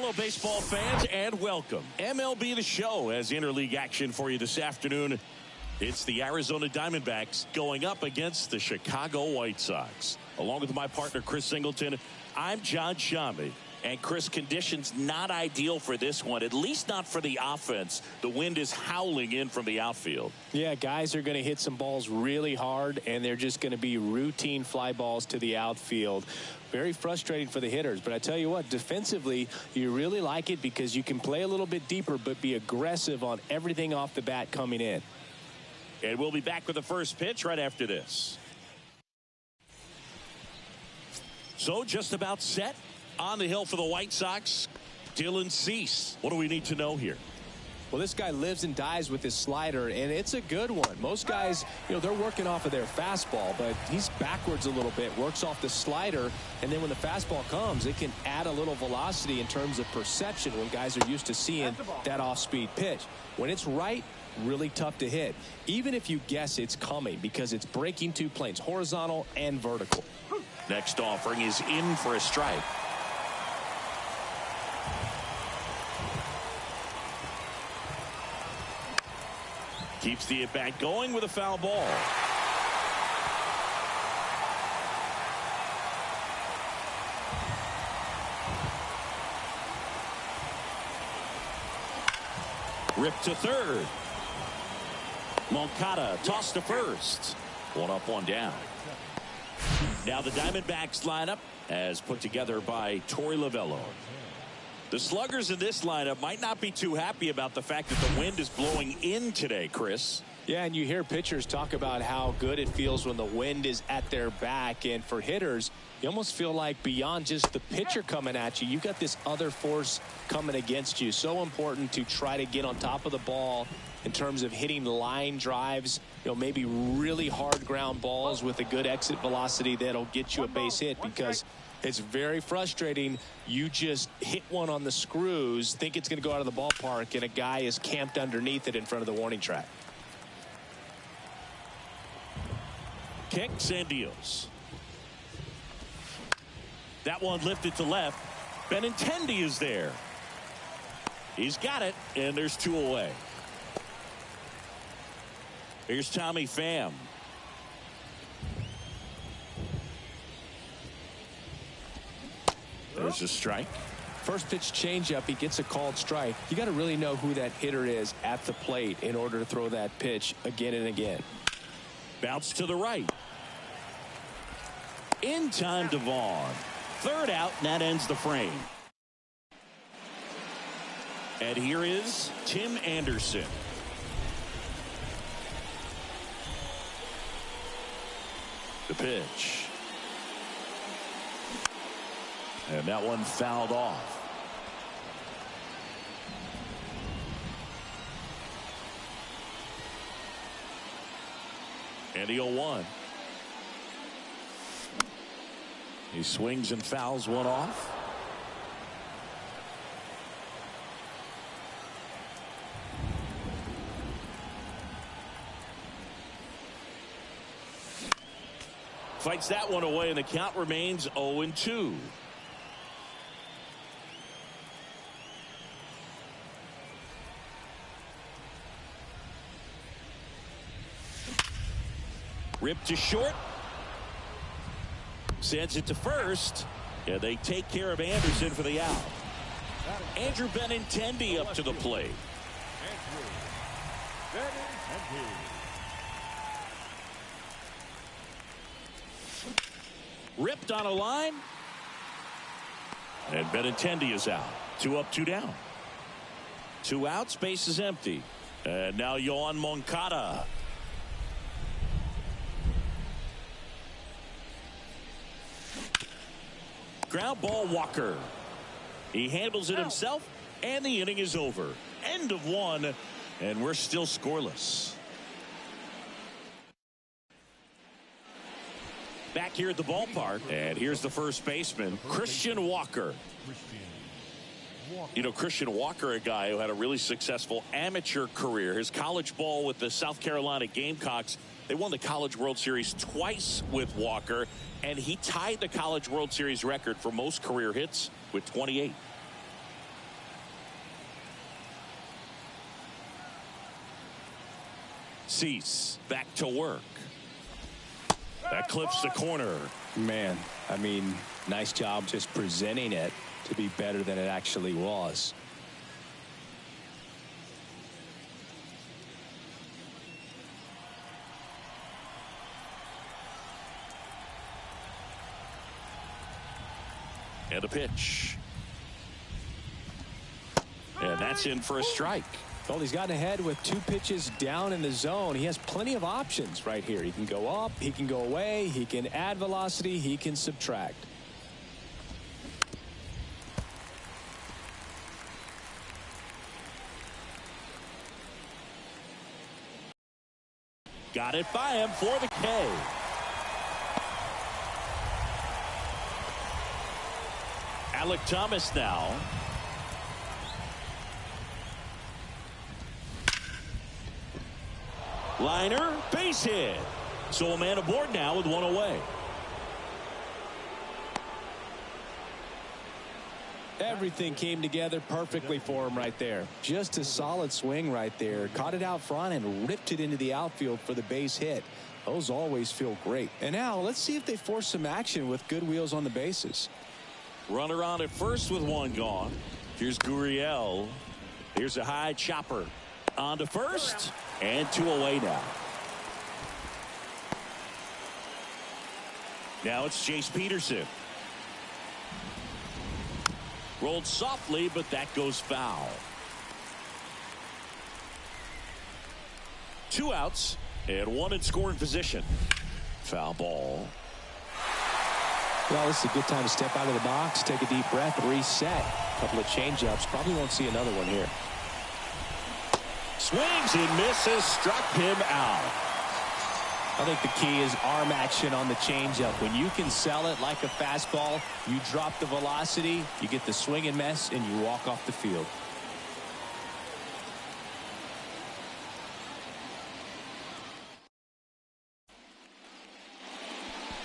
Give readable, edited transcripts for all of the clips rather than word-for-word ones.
Hello, baseball fans, and welcome. MLB The Show has interleague action for you this afternoon. It's the Arizona Diamondbacks going up against the Chicago White Sox. Along with my partner, Chris Singleton, I'm John Shammy. And Chris, conditions not ideal for this one, at least not for the offense. The wind is howling in from the outfield. Yeah, guys are going to hit some balls really hard, and they're just going to be routine fly balls to the outfield. Very frustrating for the hitters. But I tell you what, defensively, you really like it because you can play a little bit deeper but be aggressive on everything off the bat coming in. And we'll be back with the first pitch right after this. So just about set. On the hill for the White Sox, Dylan Cease. What do we need to know here? Well, this guy lives and dies with his slider, and it's a good one. Most guys, they're working off of their fastball, but he's backwards a little bit, works off the slider, and then when the fastball comes, it can add a little velocity in terms of perception when guys are used to seeing that off-speed pitch. When it's right, really tough to hit, even if you guess it's coming, because it's breaking two planes, horizontal and vertical. Next offering is in for a strike. Keeps the at-bat going with a foul ball. Ripped to third. Moncada tossed to first. One up, one down. Now the Diamondbacks lineup as put together by Torey Lovullo. The sluggers in this lineup might not be too happy about the fact that the wind is blowing in today, Chris. Yeah, and you hear pitchers talk about how good it feels when the wind is at their back. And for hitters, you almost feel like beyond just the pitcher coming at you, you've got this other force coming against you. So important to try to get on top of the ball in terms of hitting line drives, maybe really hard ground balls with a good exit velocity that'll get you a base hit, because it's very frustrating. You just hit one on the screws, think it's going to go out of the ballpark, and a guy is camped underneath it in front of the warning track. Kicks and deals. That one lifted to left. Benintendi is there. He's got it, and there's two away. Here's Tommy Pham. There's a strike. First pitch changeup, he gets a called strike. You got to really know who that hitter is at the plate in order to throw that pitch again and again. Bounce to the right. In time to Vaughn. Third out, and that ends the frame. And here is Tim Anderson. The pitch. And that one fouled off. And the 0-1. He swings and fouls one off. Fights that one away, and the count remains 0-2. Ripped to short. Sends it to first. And they take care of Anderson for the out. Andrew Benintendi up to the plate. Ripped on a line. And Benintendi is out. 2 up, 2 down. 2 outs, base is empty. And now Yoan Moncada. Ground ball, Walker. He handles it himself, and the inning is over. End of 1, and we're still scoreless. Back here at the ballpark, and here's the first baseman, Christian Walker. Christian Walker, a guy who had a really successful amateur career. His college ball with the South Carolina Gamecocks. They won the College World Series twice with Walker, and he tied the College World Series record for most career hits with 28. Cease back to work. That clips the corner. Man, I mean, nice job just presenting it to be better than it actually was. And a pitch. And that's in for a strike. Well, he's gotten ahead with 2 pitches down in the zone. He has plenty of options right here. He can go up, he can go away, he can add velocity, he can subtract. Got it by him for the K. Alek Thomas now. Liner, base hit. So a man aboard now with 1 away. Everything came together perfectly for him right there. Just a solid swing right there. Caught it out front and ripped it into the outfield for the base hit. Those always feel great. And now let's see if they force some action with good wheels on the bases. Runner on at first with 1 gone. Here's Gurriel. Here's a high chopper. On to first. And 2 away now. Now it's Chase Peterson. Rolled softly, but that goes foul. 2 outs and 1 in scoring position. Foul ball. Well, this is a good time to step out of the box, take a deep breath, reset. A couple of changeups. Probably won't see another one here. Swings and misses, struck him out. I think the key is arm action on the changeup. When you can sell it like a fastball, you drop the velocity, you get the swing and miss, and you walk off the field.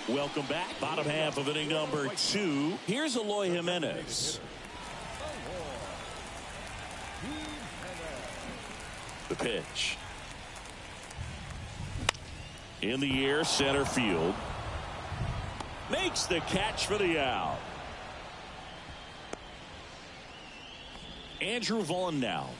Welcome back. Bottom half of inning number 2. Here's Eloy Jimenez. The pitch. In the air, center field. Makes the catch for the out. Andrew Vaughn now.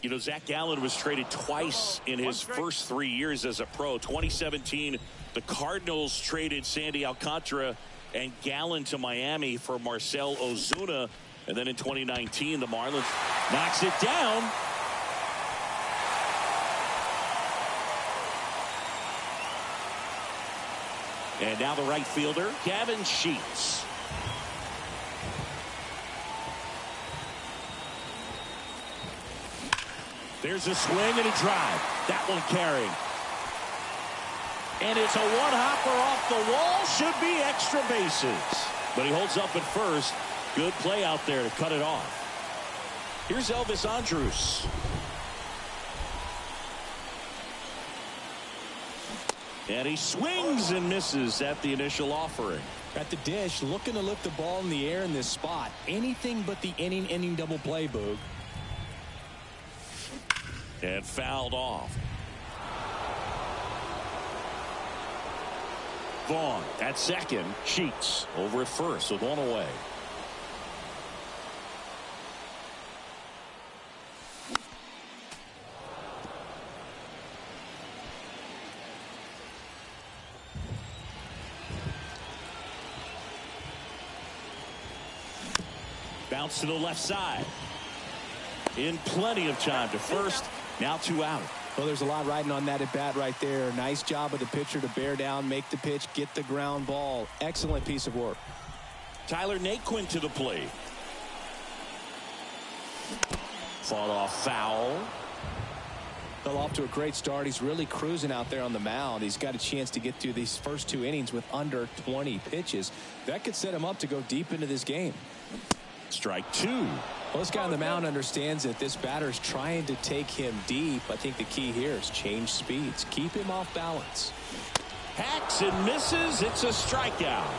You know, Zach Gallen was traded twice in his first 3 years as a pro. 2017, the Cardinals traded Sandy Alcantara and Gallen to Miami for Marcell Ozuna. And then in 2019, the Marlins knocks it down. And now the right fielder, Gavin Sheets. There's a swing and a drive. That one carrying. And it's a one-hopper off the wall. Should be extra bases. But he holds up at first. Good play out there to cut it off. Here's Elvis Andrus. And he swings and misses at the initial offering. At the dish, looking to lift the ball in the air in this spot. Anything but the inning double play, Boog. And fouled off. Vaughn at second. Sheets over at first with 1 away. Bounce to the left side. In plenty of time to first. Now 2 out. Well, there's a lot riding on that at bat right there. Nice job of the pitcher to bear down, make the pitch, get the ground ball. Excellent piece of work. Tyler Naquin to the plate. Fought off foul. Fell off to a great start. He's really cruising out there on the mound. He's got a chance to get through these first 2 innings with under 20 pitches. That could set him up to go deep into this game. Strike 2. Well, this guy on the mound understands that this batter is trying to take him deep. I think the key here is change speeds. Keep him off balance. Hacks and misses. It's a strikeout.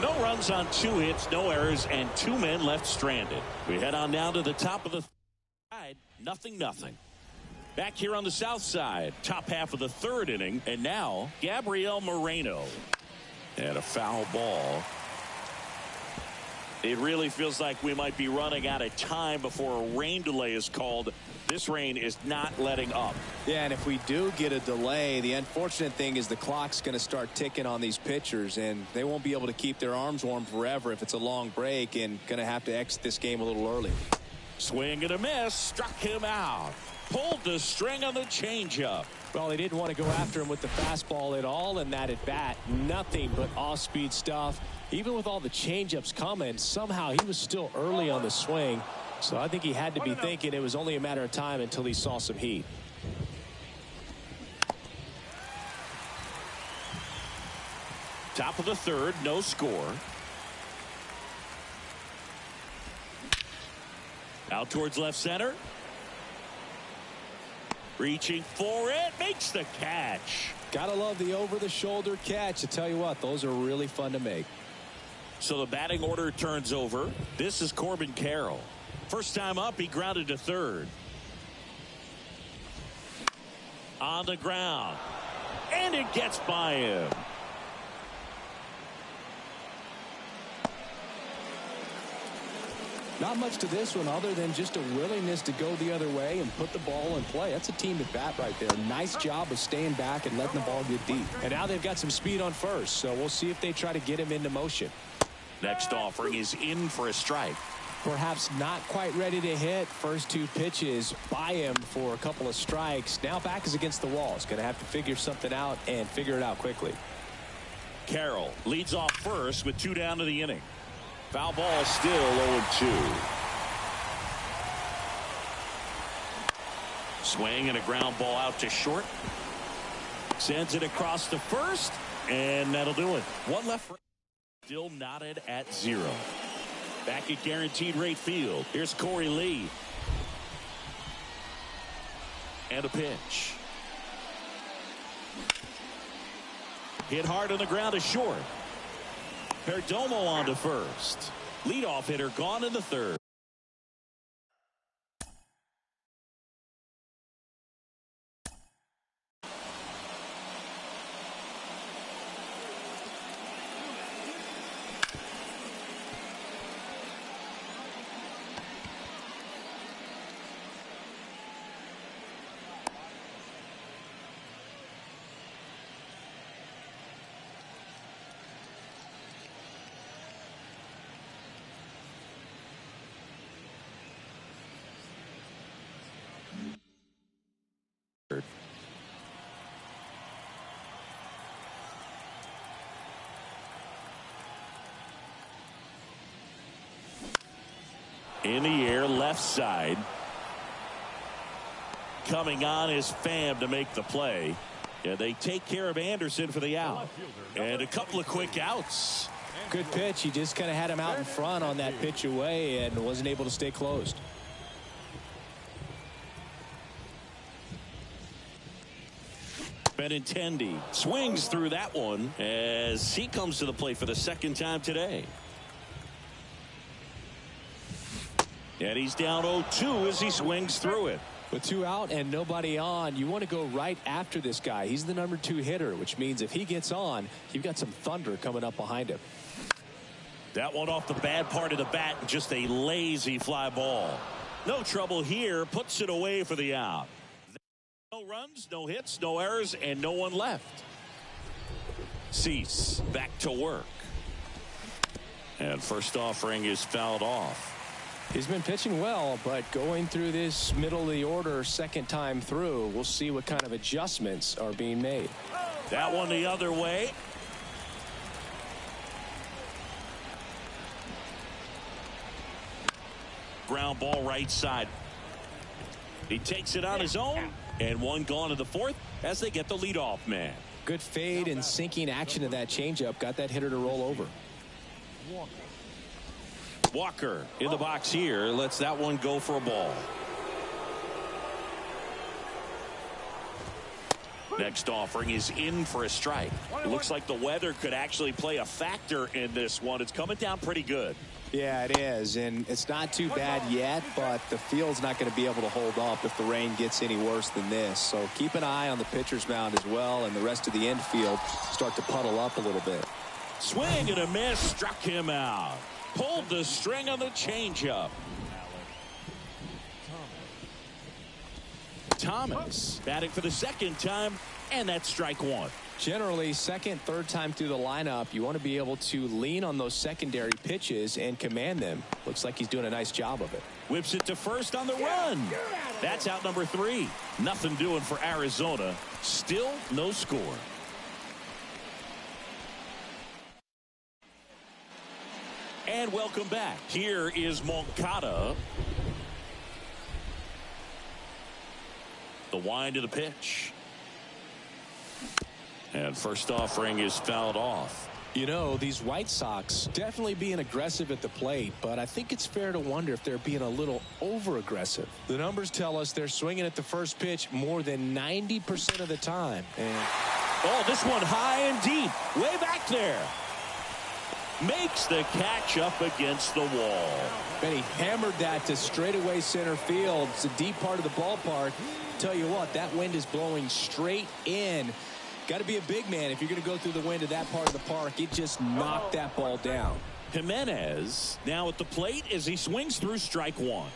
No runs on 2 hits, no errors, and 2 men left stranded. We head on down to the top of the side. 0-0. Back here on the south side, top half of the 3rd inning, and now Gabriel Moreno. And a foul ball. It really feels like we might be running out of time before a rain delay is called. This rain is not letting up. Yeah, and if we do get a delay, the unfortunate thing is the clock's going to start ticking on these pitchers, and they won't be able to keep their arms warm forever if it's a long break, and going to have to exit this game a little early. Swing and a miss, struck him out. Pulled the string on the changeup. Well, they didn't want to go after him with the fastball at all in that at bat. Nothing but off-speed stuff. Even with all the changeups coming, somehow he was still early on the swing. So I think he had to be thinking it was only a matter of time until he saw some heat. Top of the 3rd, no score. Out towards left center. Reaching for it, makes the catch. Gotta love the over-the-shoulder catch. I tell you what, those are really fun to make. So the batting order turns over. This is Corbin Carroll. First time up, he grounded to 3rd. On the ground. And it gets by him. Not much to this one other than just a willingness to go the other way and put the ball in play. That's a team at bat right there. Nice job of staying back and letting the ball get deep. And now they've got some speed on first, so we'll see if they try to get him into motion. Next offering is in for a strike. Perhaps not quite ready to hit. First 2 pitches by him for a couple of strikes. Now back is against the wall. He's going to have to figure something out and figure it out quickly. Carroll leads off first with 2 down to the inning. Foul ball, still 0-2. Swing and a ground ball out to short. Sends it across to first, and that'll do it. One left. Still knotted at 0. Back at Guaranteed Rate Field. Here's Corey Lee. And a pitch. Hit hard on the ground to short. Perdomo on to first. Leadoff hitter gone in the 3rd. In the air, left side. Coming on is Pham to make the play. And they take care of Anderson for the out. And a couple of quick outs. Good pitch. He just kind of had him out in front on that pitch away and wasn't able to stay closed. Benintendi swings through that one as he comes to the plate for the 2nd time today. And he's down 0-2 as he swings through it. With 2 out and nobody on, you want to go right after this guy. He's the number 2 hitter, which means if he gets on, you've got some thunder coming up behind him. That one off the bad part of the bat, just a lazy fly ball. No trouble here, puts it away for the out. No runs, no hits, no errors, and no one left. Cease back to work. And first offering is fouled off. He's been pitching well, but going through this middle of the order 2nd time through, we'll see what kind of adjustments are being made. That one the other way. Ground ball right side. He takes it on his own, and one gone to the 4th as they get the leadoff man. Good fade and sinking action of that changeup got that hitter to roll over. Walker in the box here, lets that one go for a ball. Next offering is in for a strike. It looks like the weather could actually play a factor in this one. It's coming down pretty good. Yeah, it is, and it's not too bad yet, but the field's not going to be able to hold up if the rain gets any worse than this. So keep an eye on the pitcher's mound as well, and the rest of the infield start to puddle up a little bit. Swing and a miss, struck him out. Pulled the string on the changeup. Thomas batting for the second time, and that's strike one. Generally, second, third time through the lineup, you want to be able to lean on those secondary pitches and command them. Looks like he's doing a nice job of it. Whips it to first on the run. That's out number 3. Nothing doing for Arizona. Still no score. And welcome back. Here is Moncada. The wind of the pitch. And first offering is fouled off. You know, these White Sox definitely being aggressive at the plate, but I think it's fair to wonder if they're being a little over-aggressive. The numbers tell us they're swinging at the first pitch more than 90% of the time. And oh, this one high and deep, way back there. Makes the catch up against the wall. And he hammered that to straightaway center field. It's a deep part of the ballpark. Tell you what, that wind is blowing straight in. Got to be a big man if you're going to go through the wind of that part of the park. It just knocked that ball down. Jimenez now at the plate as he swings through strike one.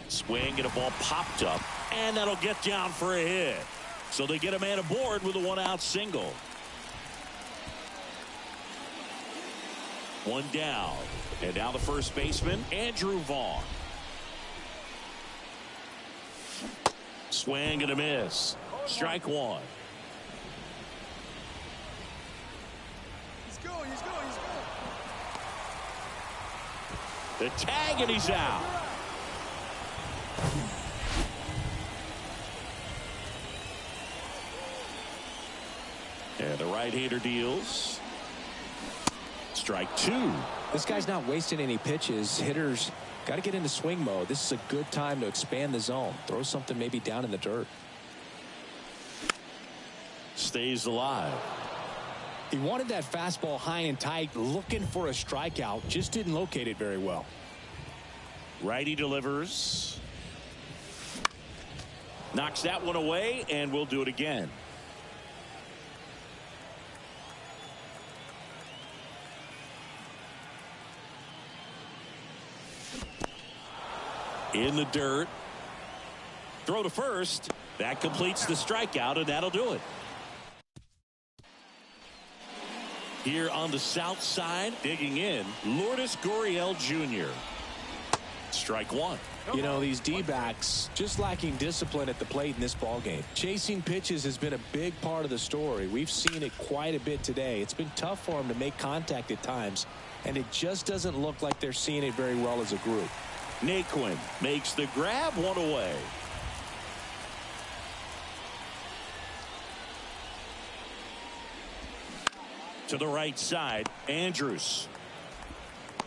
Swing and a ball popped up, and that'll get down for a hit. So they get a man aboard with a one-out single. One down, and now the first baseman, Andrew Vaughn. Swing and a miss. Strike one. He's going. The tag, and he's out. And the right-hander deals. Strike two. This guy's not wasting any pitches. Hitters got to get into swing mode. This is a good time to expand the zone. Throw something maybe down in the dirt. Stays alive. He wanted that fastball high and tight, looking for a strikeout. Just didn't locate it very well. Righty delivers. Knocks that one away, and we'll do it again. In the dirt. Throw to first. That completes the strikeout, and that'll do it. Here on the south side, digging in, Lourdes Gurriel Jr. Strike one. You know, these D-backs just lacking discipline at the plate in this ballgame. Chasing pitches has been a big part of the story. We've seen it quite a bit today. It's been tough for them to make contact at times, and it just doesn't look like they're seeing it very well as a group. Naquin makes the grab, one away. To the right side, Andrus.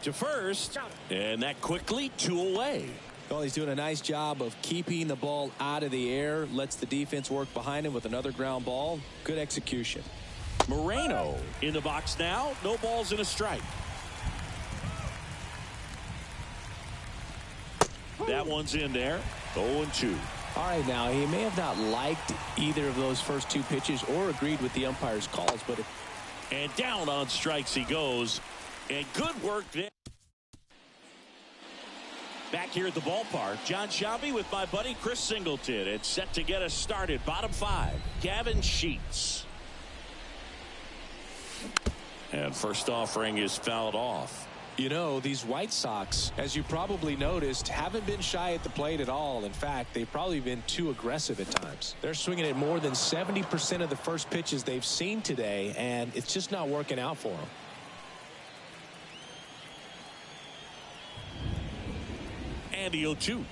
To first, and that quickly, two away. Well, he's doing a nice job of keeping the ball out of the air, lets the defense work behind him with another ground ball. Good execution. Moreno in the box now. No balls and a strike. That one's in there. 0-2. All right, now he may have not liked either of those first two pitches or agreed with the umpire's calls, but and down on strikes he goes, and good work there. Back here at the ballpark, John Shabby with my buddy Chris Singleton. It's set to get us started. Bottom five, Gavin Sheets. And first offering is fouled off. You know, these White Sox, as you probably noticed, haven't been shy at the plate at all. In fact, they've probably been too aggressive at times. They're swinging at more than 70% of the first pitches they've seen today, and it's just not working out for them. And the 0-2.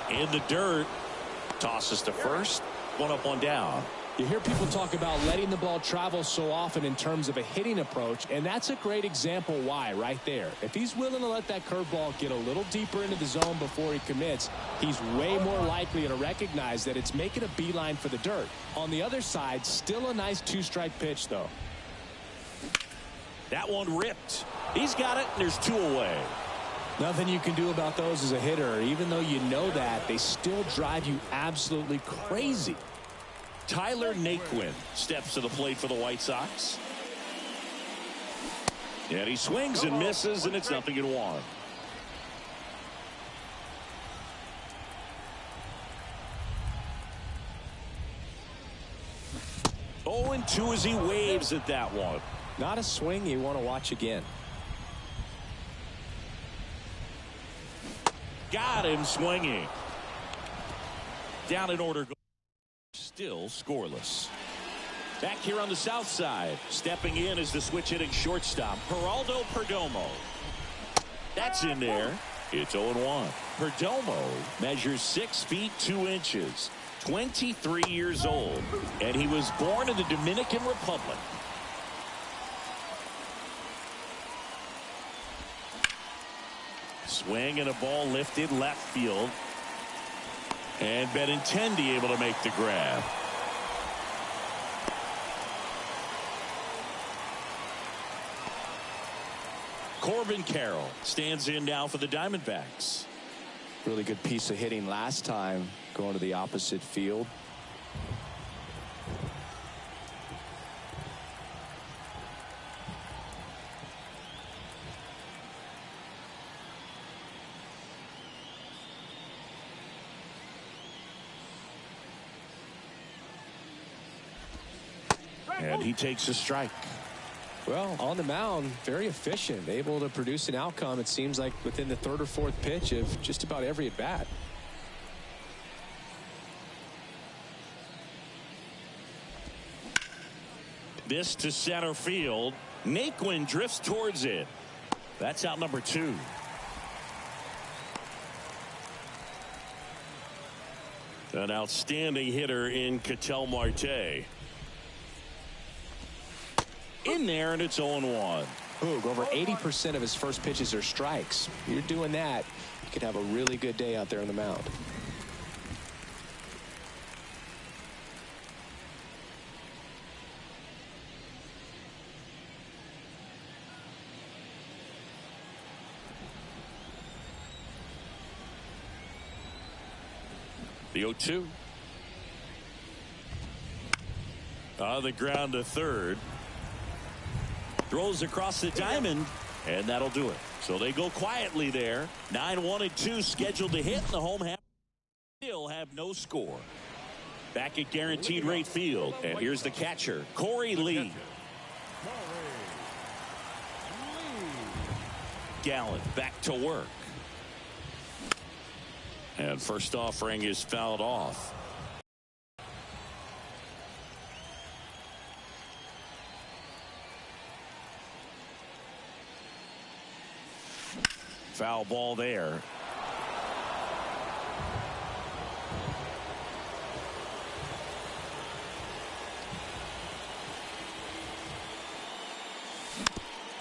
In the dirt. Tosses to first. One up, one down. You hear people talk about letting the ball travel so often in terms of a hitting approach, and that's a great example why right there. If he's willing to let that curveball get a little deeper into the zone before he commits, he's way more likely to recognize that it's making a beeline for the dirt. On the other side, still a nice two-strike pitch, though. That one ripped. He's got it, and there's 2 away. Nothing you can do about those as a hitter. Even though you know that, they still drive you absolutely crazy. Tyler Naquin steps to the plate for the White Sox. And he swings and misses, and it's 0-1. 0-2 as he waves at that one. Not a swing you want to watch again. Got him swinging. Down in order. Still scoreless. Back here on the south side, stepping in is the switch hitting shortstop, Geraldo Perdomo. That's in there. It's 0-1. Perdomo measures 6 feet 2 inches, 23 years old, and he was born in the Dominican Republic. Swing and a ball lifted left field. And Benintendi able to make the grab. Corbin Carroll stands in now for the Diamondbacks. Really good piece of hitting last time, going to the opposite field. And he takes a strike. Well, on the mound, very efficient, able to produce an outcome, it seems like, within the 3rd or 4th pitch of just about every at-bat. This to center field. Naquin drifts towards it. That's out number 2. An outstanding hitter in Ketel Marte. In there, and it's 0-1. Boog, over 80% of his first pitches are strikes. You're doing that, you could have a really good day out there on the mound. The 0-2. On the ground to third. Throws across the diamond, and that'll do it. So they go quietly there. 9-1-2 scheduled to hit in the home half. Still have no score. Back at Guaranteed Rate Field, and here's the catcher, Corey Lee. Gallen back to work. And first offering is fouled off. Foul ball there.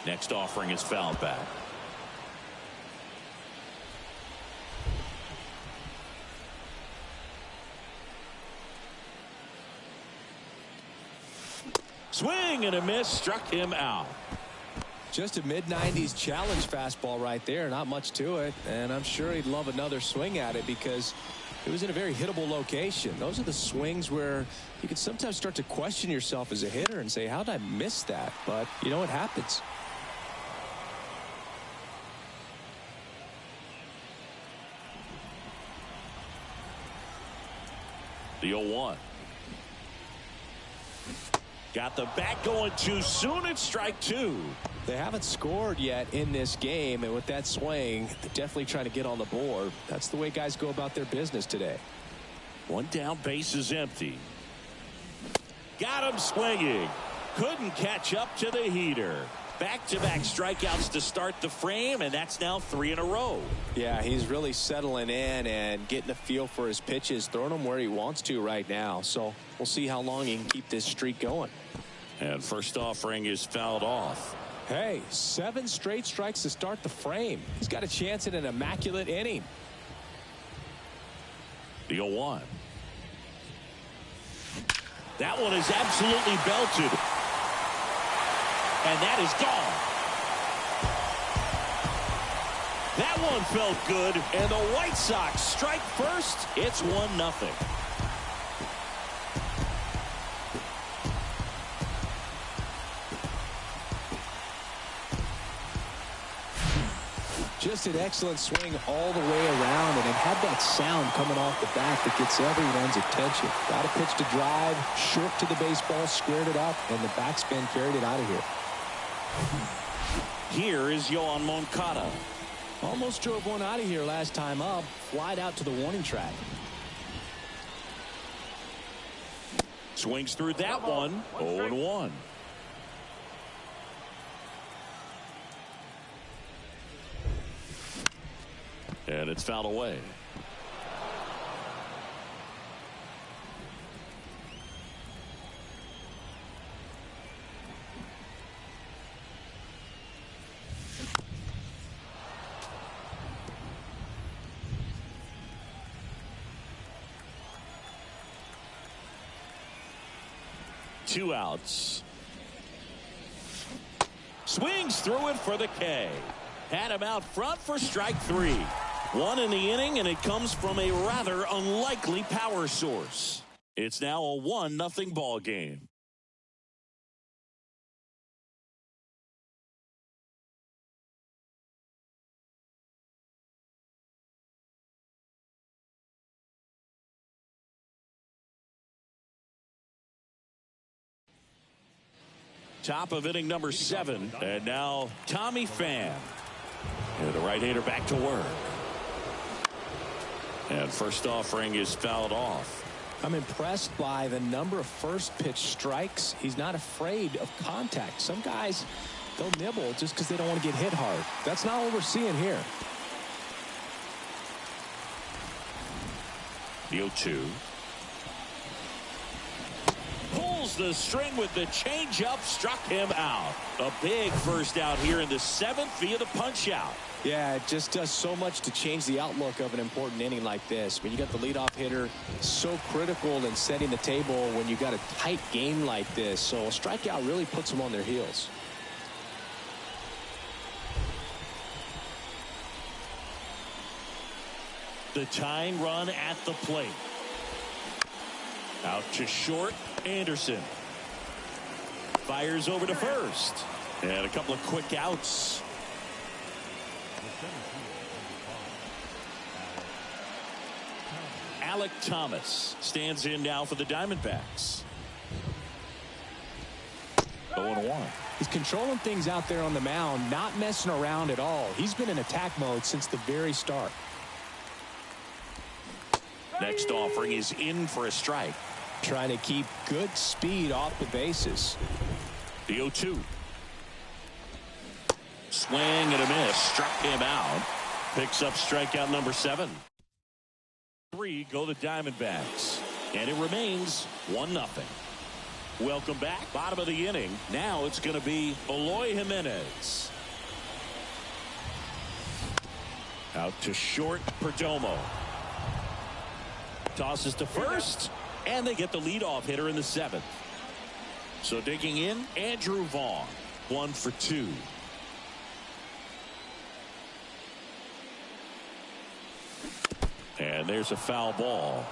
Next offering is fouled back. Swing and a miss, struck him out. Just a mid-90s challenge fastball right there. Not much to it. And I'm sure he'd love another swing at it because it was in a very hittable location. Those are the swings where you can sometimes start to question yourself as a hitter and say, how did I miss that? But, you know, it happens. The 0-1. Got the bat going too soon. It's strike 2. They haven't scored yet in this game, and with that swing, they're definitely trying to get on the board. That's the way guys go about their business today. One down, base is empty. Got him swinging. Couldn't catch up to the heater. Back-to-back strikeouts to start the frame, and that's now 3 in a row. Yeah, he's really settling in and getting a feel for his pitches, throwing them where he wants to right now. So we'll see how long he can keep this streak going. And first offering is fouled off. Hey, 7 straight strikes to start the frame. He's got a chance at an immaculate inning. The 0-1. That one is absolutely belted. And that is gone. That one felt good, and the White Sox strike first. It's 1-0. Just an excellent swing all the way around, and it had that sound coming off the bat that gets everyone's attention. Got a pitch to drive, short to the baseball, squared it up, and the backspin carried it out of here. Here is Yoan Moncada. Almost drove one out of here last time up. Flied out to the warning track. Swings through that one. 0-1. And it's fouled away. Two outs. Swings through it for the K. Had him out front for strike 3. 1 in the inning, and it comes from a rather unlikely power source. It's now a 1-0 ball game. Top of inning number 7, and now Tommy Pham. And the right-hander back to work. And first offering is fouled off. I'm impressed by the number of first pitch strikes. He's not afraid of contact. Some guys, they'll nibble just because they don't want to get hit hard. That's not what we're seeing here. The 0-2. Pulls the string with the changeup, struck him out. A big first out here in the 7th via the punch out. Yeah, it just does so much to change the outlook of an important inning like this. When you got the leadoff hitter, so critical in setting the table when you got a tight game like this. So a strikeout really puts them on their heels. The tying run at the plate. Out to short, Anderson. Fires over to first. And a couple of quick outs. Alek Thomas stands in now for the Diamondbacks. 0-1. He's controlling things out there on the mound, not messing around at all. He's been in attack mode since the very start. Next offering is in for a strike. Trying to keep good speed off the bases. The 0-2. Swing and a miss. Struck him out. Picks up strikeout number 7. 3 go the Diamondbacks. And it remains 1-0. Welcome back. Bottom of the inning. Now it's going to be Eloy Jimenez. Out to short, Perdomo. Tosses to first. And they get the leadoff hitter in the 7th. So digging in, Andrew Vaughn. 1 for 2. And there's a foul ball.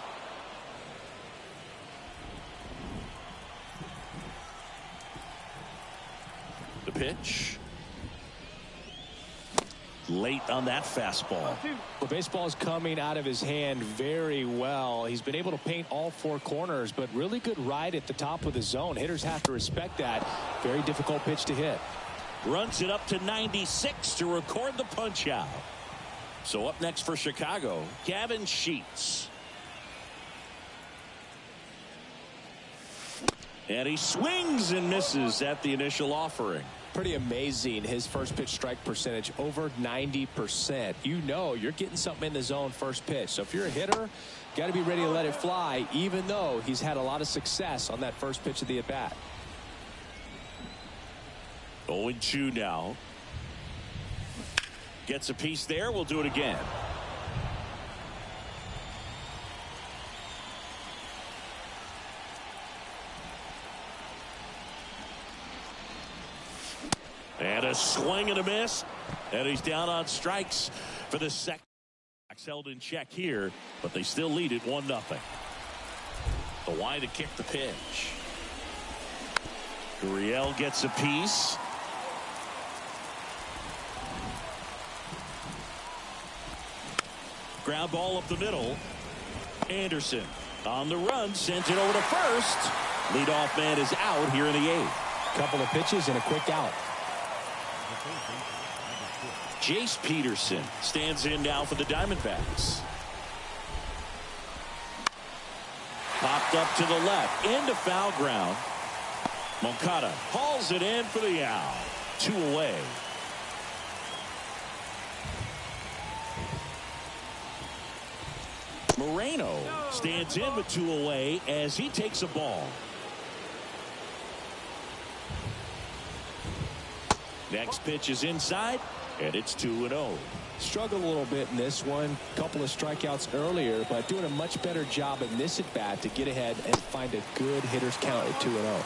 The pitch. Late on that fastball. The baseball is coming out of his hand very well. He's been able to paint all 4 corners, but really good ride at the top of the zone. Hitters have to respect that. Very difficult pitch to hit. Runs it up to 96 to record the punch out. So up next for Chicago, Gavin Sheets. And he swings and misses at the initial offering. Pretty amazing. His first pitch strike percentage over 90%. You know you're getting something in the zone first pitch. So if you're a hitter, got to be ready to let it fly, even though he's had a lot of success on that first pitch of the at bat. 0-2 now. Gets a piece there. We'll do it again. And a swing and a miss. And he's down on strikes for the second. Held in check here, but they still lead it 1-0. The wide to kick the pitch. Gurriel gets a piece. Ground ball up the middle. Anderson on the run, sends it over to first. Leadoff man is out here in the 8th. Couple of pitches and a quick out. Jace Peterson stands in now for the Diamondbacks. Popped up to the left, into foul ground. Moncada hauls it in for the out. 2 away. Moreno stands in with 2 away as he takes a ball. Next pitch is inside, and it's 2-0. Struggled a little bit in this one. Couple of strikeouts earlier, but doing a much better job in this at bat to get ahead and find a good hitter's count at 2-0.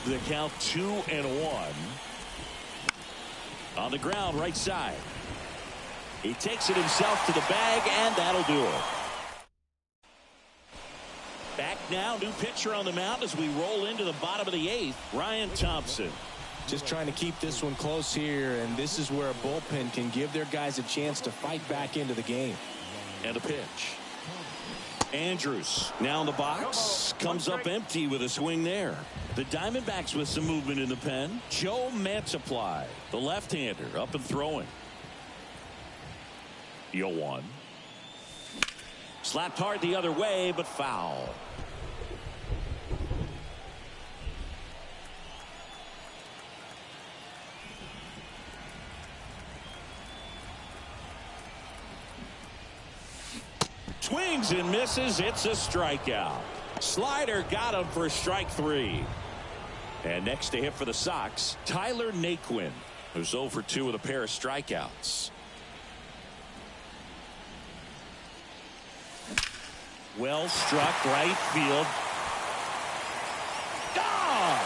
The count 2-1. On the ground, right side. He takes it himself to the bag, and that'll do it. Back now, new pitcher on the mound as we roll into the bottom of the 8th. Ryan Thompson. Just trying to keep this one close here, and this is where a bullpen can give their guys a chance to fight back into the game. And a pitch. Andrews now in the box. Comes up empty with a swing there. The Diamondbacks with some movement in the pen. Joe Mantiply, the left-hander, up and throwing. 0-1. Slapped hard the other way, but foul. Swings and misses. It's a strikeout. Slider got him for strike 3. And next to hit for the Sox, Tyler Naquin, who's 0 for 2 with a pair of strikeouts. Well struck, right field. Gone!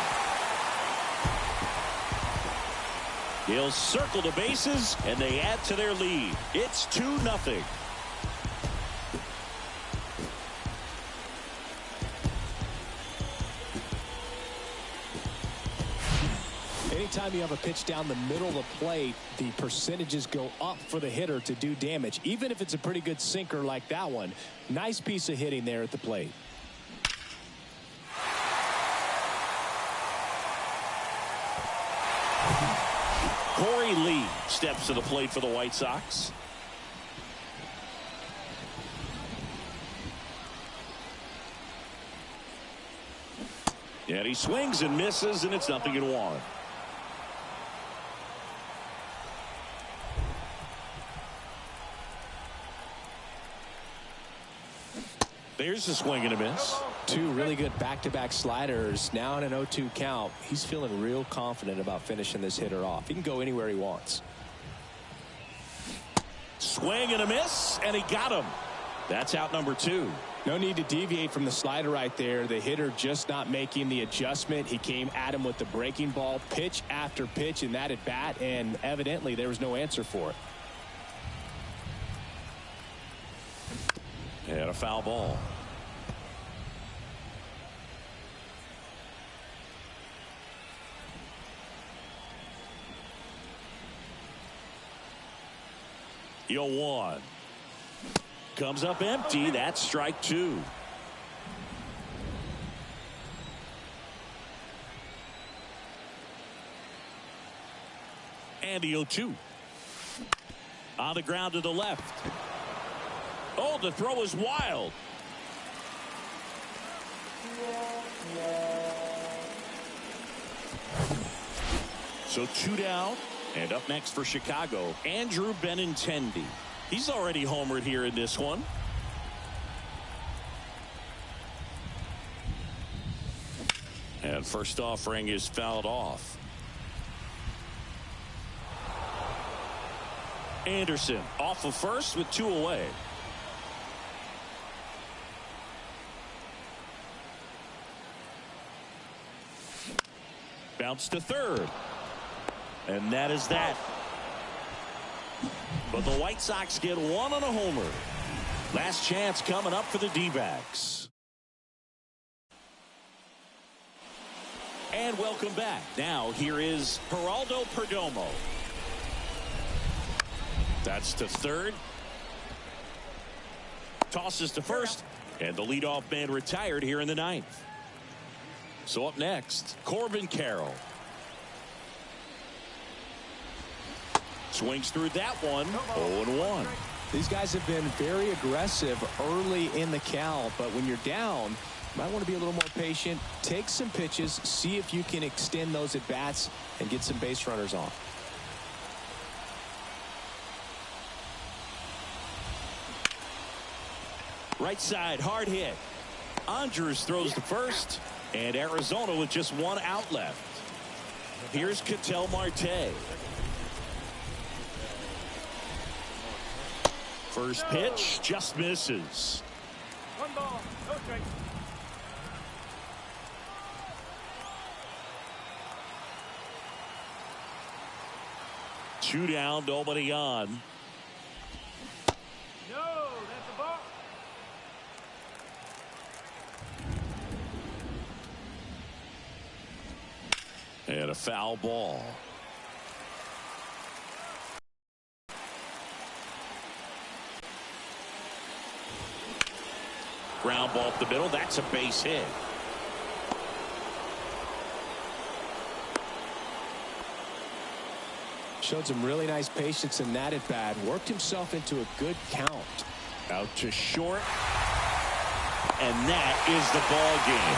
He'll circle the bases, and they add to their lead. It's 2-0. Anytime you have a pitch down the middle of the plate, the percentages go up for the hitter to do damage, even if it's a pretty good sinker like that one. Nice piece of hitting there at the plate. Corey Lee steps to the plate for the White Sox. And he swings and misses, and it's 0-1. There's a swing and a miss. 2 really good back-to-back sliders. Now in an 0-2 count. He's feeling real confident about finishing this hitter off. He can go anywhere he wants. Swing and a miss, and he got him. That's out number 2. No need to deviate from the slider right there. The hitter just not making the adjustment. He came at him with the breaking ball, pitch after pitch in that at bat, and evidently there was no answer for it. And a foul ball. Yo, 1. Comes up empty. That's strike 2. And the 0-2. On the ground to the left. Oh, the throw is wild. So 2 down, and up next for Chicago, Andrew Benintendi. He's already homered here in this one. And first offering is fouled off. Anderson off of first with 2 away. Bounce to third. And that is that. But the White Sox get 1 on a homer. Last chance coming up for the D-backs. And welcome back. Now here is Geraldo Perdomo. That's to third. Tosses to first. And the leadoff man retired here in the 9th. So up next, Corbin Carroll. Swings through that one. 0-1. These guys have been very aggressive early in the count, but when you're down, you might want to be a little more patient. Take some pitches, see if you can extend those at bats and get some base runners on. Right side, hard hit. Andrus throws to first, and Arizona with just 1 out left. Here's Ketel Marte. First pitch just misses. 1 ball, no strike. Two down, nobody on. No, that's a ball. And a foul ball. Ground ball up the middle. That's a base hit. Showed some really nice patience in that at bat. Worked himself into a good count. Out to short. And that is the ball game.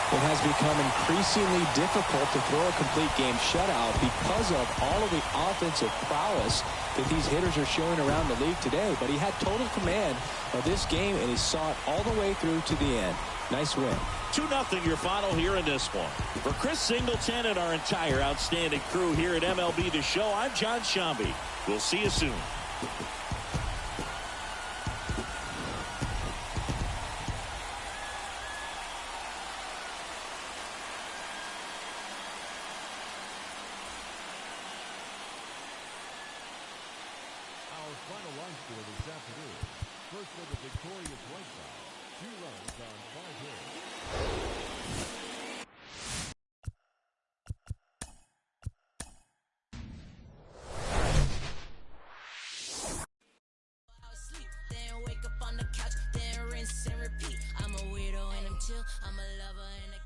It has become increasingly difficult to throw a complete game shutout because of all of the offensive prowess that these hitters are showing around the league today. But he had total command of this game, and he saw it all the way through to the end. Nice win. 2-0 your final here in this one. For Chris Singleton and our entire outstanding crew here at MLB The Show, I'm John Shambi. We'll see you soon. Our final line score this afternoon. First for the victorious White Sox. 2 runs on 5 hits. Then wake up on the couch, then rinse and repeat. I'm a weirdo and I'm chill. I'm a lover and a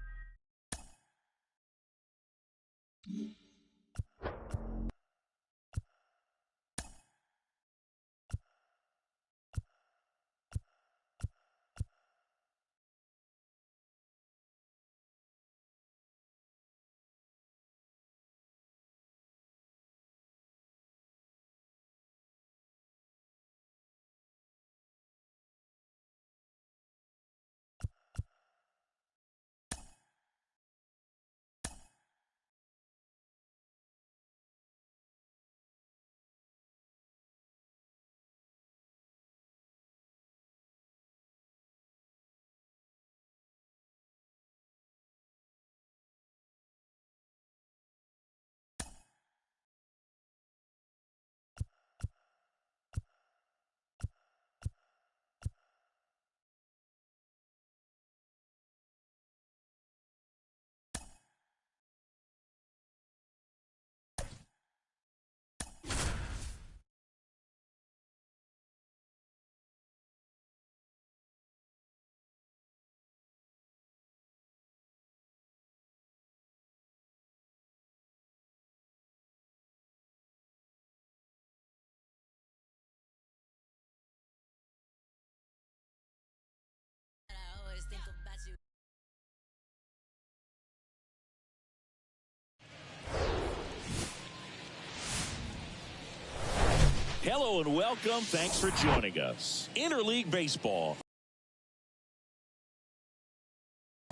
welcome. Thanks for joining us. Interleague Baseball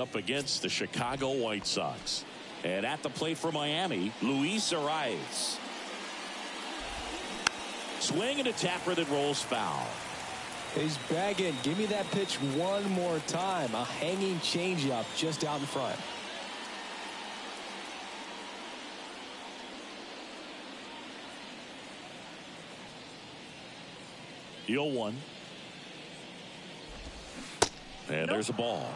up against the Chicago White Sox. And at the plate for Miami, Luis Arraez. Swing and a tapper that rolls foul. He's bagging. Give me that pitch one more time. A hanging changeup just out in front. The 0-1. And there's a ball.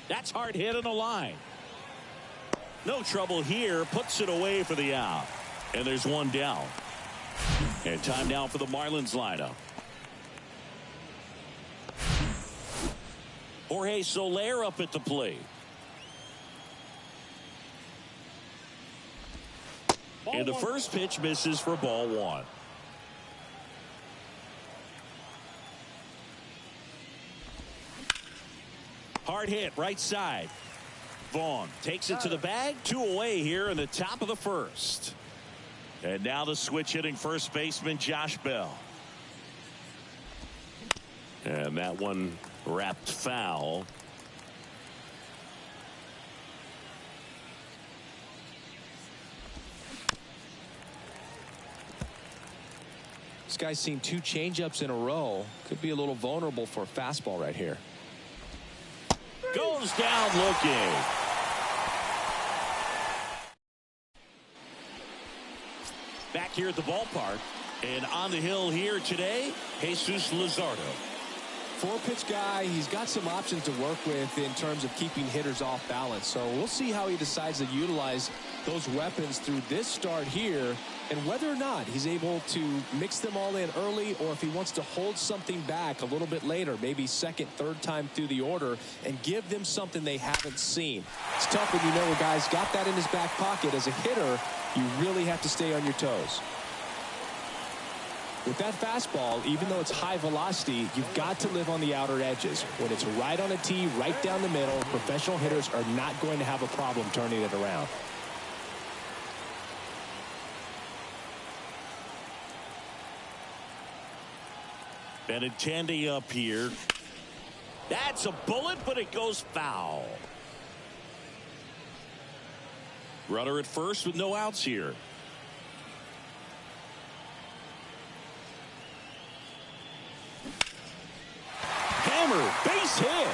That's hard hit on the line. No trouble here. Puts it away for the out. And there's one down. And time now for the Marlins lineup. Jorge Soler up at the plate. And the first pitch misses for ball one. Hard hit right side. Vaughn takes it to the bag. 2 away here in the top of the first. And now the switch hitting first baseman Josh Bell. And that one wrapped foul. This guy's seen 2 changeups in a row. Could be a little vulnerable for a fastball right here. Goes down looking. Back here at the ballpark. And on the hill here today, Jesus Luzardo. 4-pitch guy. He's got some options to work with in terms of keeping hitters off balance. So we'll see how he decides to utilize those weapons through this start here, and whether or not he's able to mix them all in early, or if he wants to hold something back a little bit later, maybe second, third time through the order, and give them something they haven't seen. It's tough when you know a guy's got that in his back pocket. As a hitter, you really have to stay on your toes. With that fastball, even though it's high velocity, you've got to live on the outer edges. When it's right on a tee, right down the middle, professional hitters are not going to have a problem turning it around. Benintendi up here. That's a bullet, but it goes foul. Runner at first with no outs here. Hammer, base hit.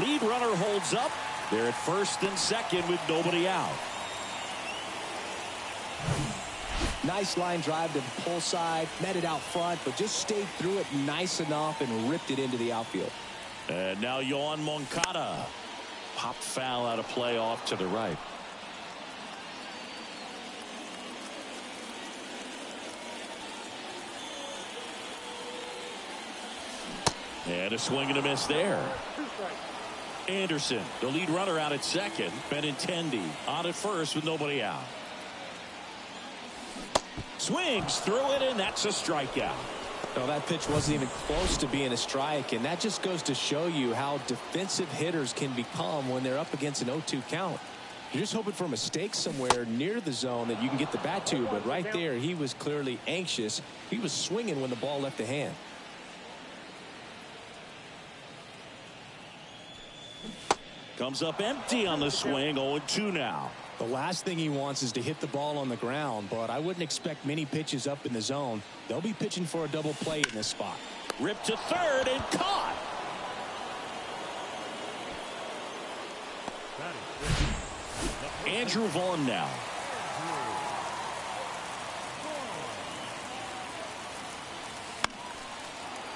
Lead runner holds up. They're at first and second with nobody out. Nice line drive to the pull side, met it out front, but just stayed through it nice enough and ripped it into the outfield. And now Yoan Moncada popped foul out of play off to the right. And a swing and a miss there. Anderson, the lead runner, out at second. Benintendi on at first with nobody out. Swings through it, and that's a strikeout. No, that pitch wasn't even close to being a strike, and that just goes to show you how defensive hitters can become when they're up against an 0-2 count. You're just hoping for a mistake somewhere near the zone that you can get the bat to, but right there he was clearly anxious. He was swinging when the ball left the hand. Comes up empty on the swing. 0-2 now. The last thing he wants is to hit the ball on the ground, but I wouldn't expect many pitches up in the zone. They'll be pitching for a double play in this spot. Ripped to third and caught. Andrew Vaughn now.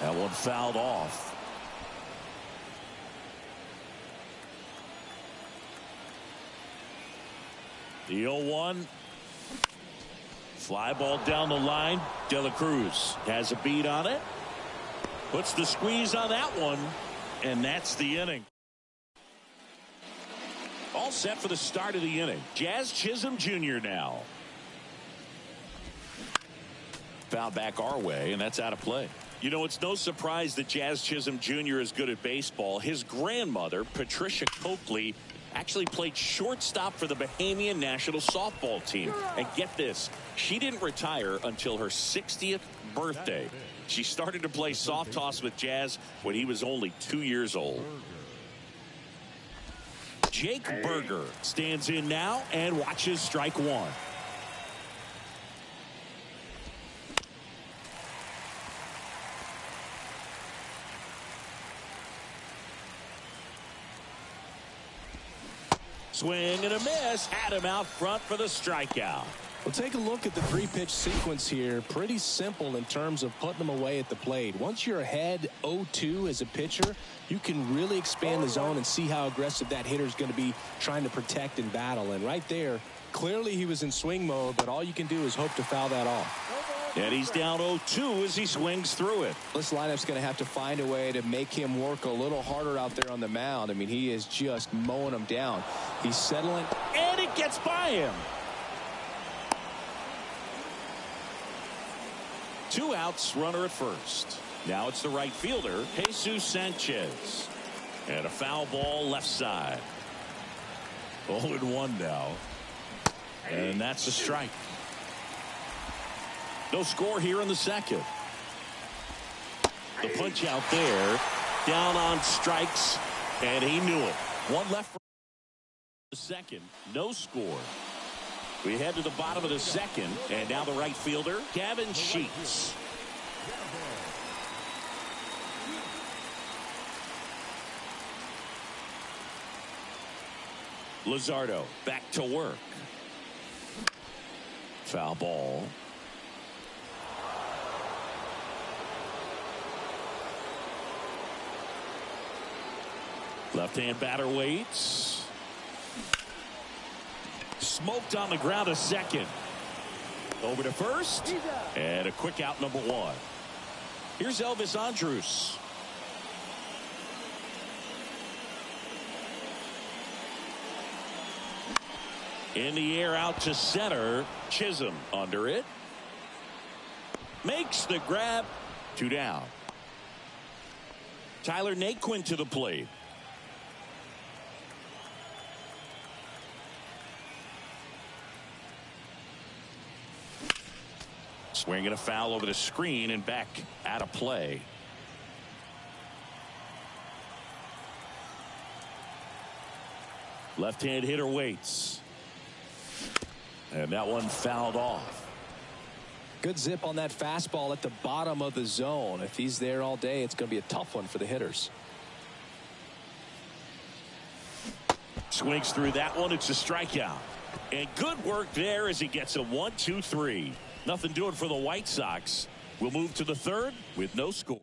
That one fouled off. The 0-1. Fly ball down the line. De La Cruz has a beat on it. Puts the squeeze on that one. And that's the inning. All set for the start of the inning. Jazz Chisholm Jr. now. Foul back our way, and that's out of play. You know, it's no surprise that Jazz Chisholm Jr. is good at baseball. His grandmother, Patricia Coakley, actually played shortstop for the Bahamian national softball team. And get this, she didn't retire until her 60th birthday. She started to play soft toss with Jazz when he was only 2 years old. Jake Burger stands in now and watches strike one. Swing and a miss. Had him out front for the strikeout. Well, take a look at the three-pitch sequence here. Pretty simple in terms of putting them away at the plate. Once you're ahead 0-2 as a pitcher, you can really expand the zone and see how aggressive that hitter is going to be trying to protect and battle. And right there, clearly he was in swing mode, but all you can do is hope to foul that off. And he's down 0-2 as he swings through it. This lineup's going to have to find a way to make him work a little harder out there on the mound. I mean, he is just mowing them down. He's settling. And it gets by him. 2 outs, runner at first. Now it's the right fielder, Jesus Sanchez. And a foul ball left side. 0-1 now. And that's a strike. No score here in the second. The punch out there. Down on strikes. And he knew it. One left for the second. No score. We head to the bottom of the second. And now the right fielder, Gavin Sheets. Luzardo back to work. Foul ball. Left-hand batter waits. Smoked on the ground, a second. Over to first. And a quick out, number 1. Here's Elvis Andrus. In the air out to center. Chisholm under it. Makes the grab. 2 down. Tyler Naquin to the plate. Swinging a foul over the screen and back out of play. Left-hand hitter waits. And that one fouled off. Good zip on that fastball at the bottom of the zone. If he's there all day, it's going to be a tough one for the hitters. Swings through that one. It's a strikeout. And good work there as he gets a 1-2-3. Nothing doing for the White Sox. We'll move to the third with no score.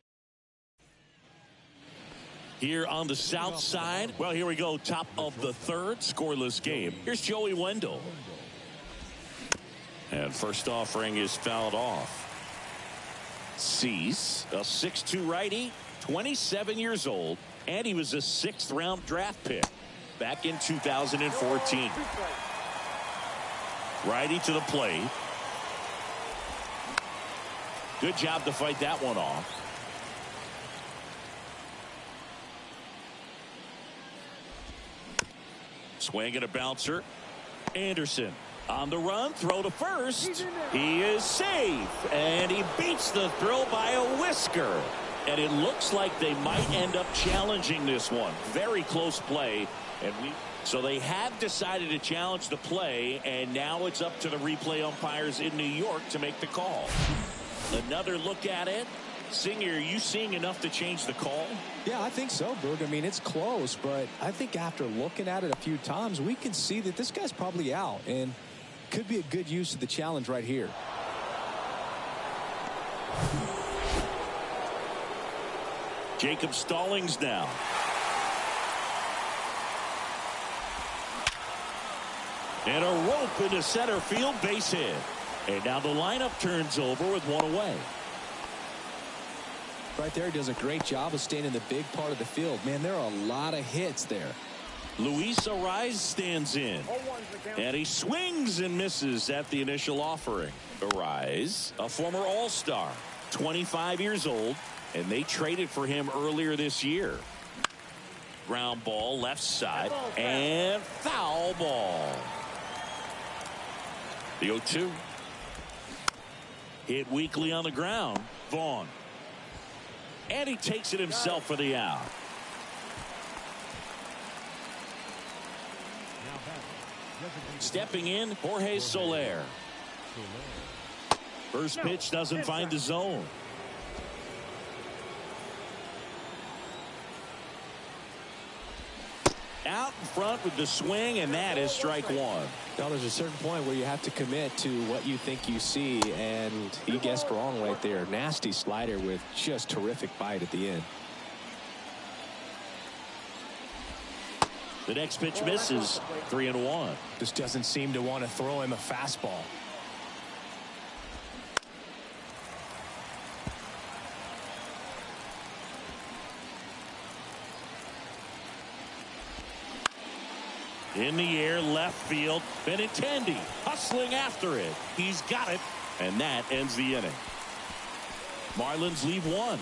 Here on the south side. Well, here we go. Top of the third. Scoreless game. Here's Joey Wendell. And first offering is fouled off. Cease, a 6'2 righty, 27 years old, and he was a 6th round draft pick back in 2014. Righty to the plate. Good job to fight that one off. Swing and a bouncer. Anderson on the run, throw to first. He is safe, and he beats the throw by a whisker. And it looks like they might end up challenging this one. Very close play. So they have decided to challenge the play, and now it's up to the replay umpires in New York to make the call. Another look at it. Singer, are you seeing enough to change the call? Yeah, I think so, Berg. I mean, it's close, but I think after looking at it a few times, we can see that this guy's probably out, and could be a good use of the challenge right here. Jacob Stallings now. And a rope into center field, base hit. And now the lineup turns over with one away. Right there, he does a great job of staying in the big part of the field. Man, there are a lot of hits there. Luis Arraez stands in. And he swings and misses at the initial offering. Arraez, a former All-Star. 25 years old, and they traded for him earlier this year. Ground ball left side, and foul ball. The 0-2. Hit weakly on the ground. Vaughn. And he takes it himself for the out. Stepping in, Jorge Soler. First pitch doesn't find the zone. Out in front with the swing, and that is strike one. Now, there's a certain point where you have to commit to what you think you see, and he guessed wrong right there. Nasty slider with just terrific bite at the end. The next pitch misses. 3-1. Just doesn't seem to want to throw him a fastball. In the air, left field. Benintendi hustling after it. He's got it, and that ends the inning. Marlins leave one.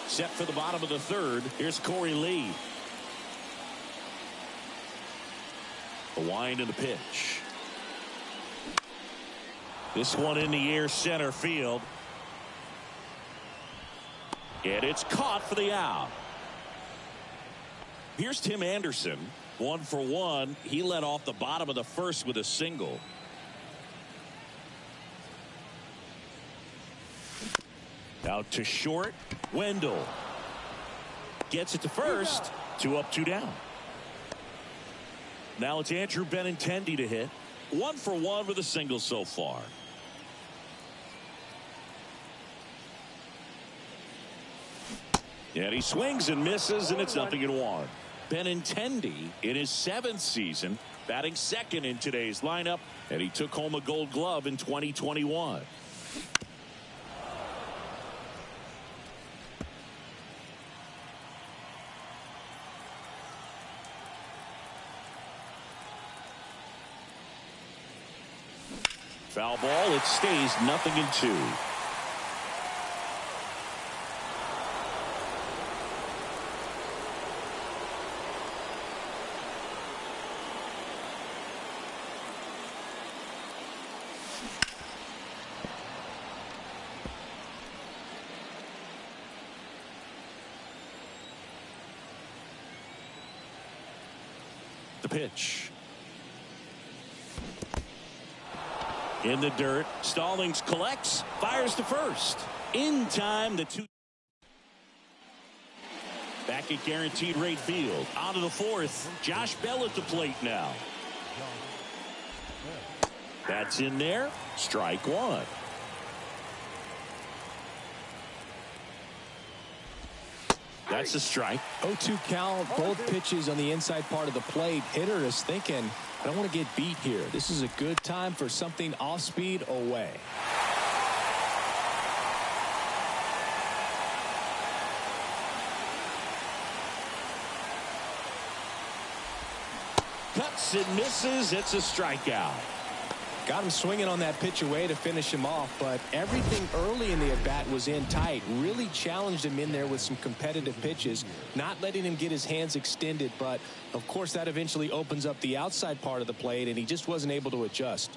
Set for the bottom of the third. Here's Corey Lee. The wind and the pitch. This one in the air, center field. And it's caught for the out. Here's Tim Anderson, 1 for 1. He led off the bottom of the first with a single. Out to short. Wendell gets it to first. 2 up, 2 down. Now it's Andrew Benintendi to hit. 1 for 1 with a single so far. And he swings and misses, and it's 0-1. Benintendi in his 7th season, batting second in today's lineup, and he took home a Gold Glove in 2021. Foul ball. It stays 0-2. The pitch. In the dirt. Stallings collects. Fires to first. In time, the 2. Back at Guaranteed Rate Field. On to the 4th. Josh Bell at the plate now. That's in there. Strike one. That's a strike. 0-2 count. Both pitches on the inside part of the plate. Hitter is thinking, I don't want to get beat here. This is a good time for something off speed away. Cuts and misses. It's a strikeout. Got him swinging on that pitch away to finish him off, but everything early in the at-bat was in tight. Really challenged him in there with some competitive pitches, not letting him get his hands extended, but of course that eventually opens up the outside part of the plate, and he just wasn't able to adjust.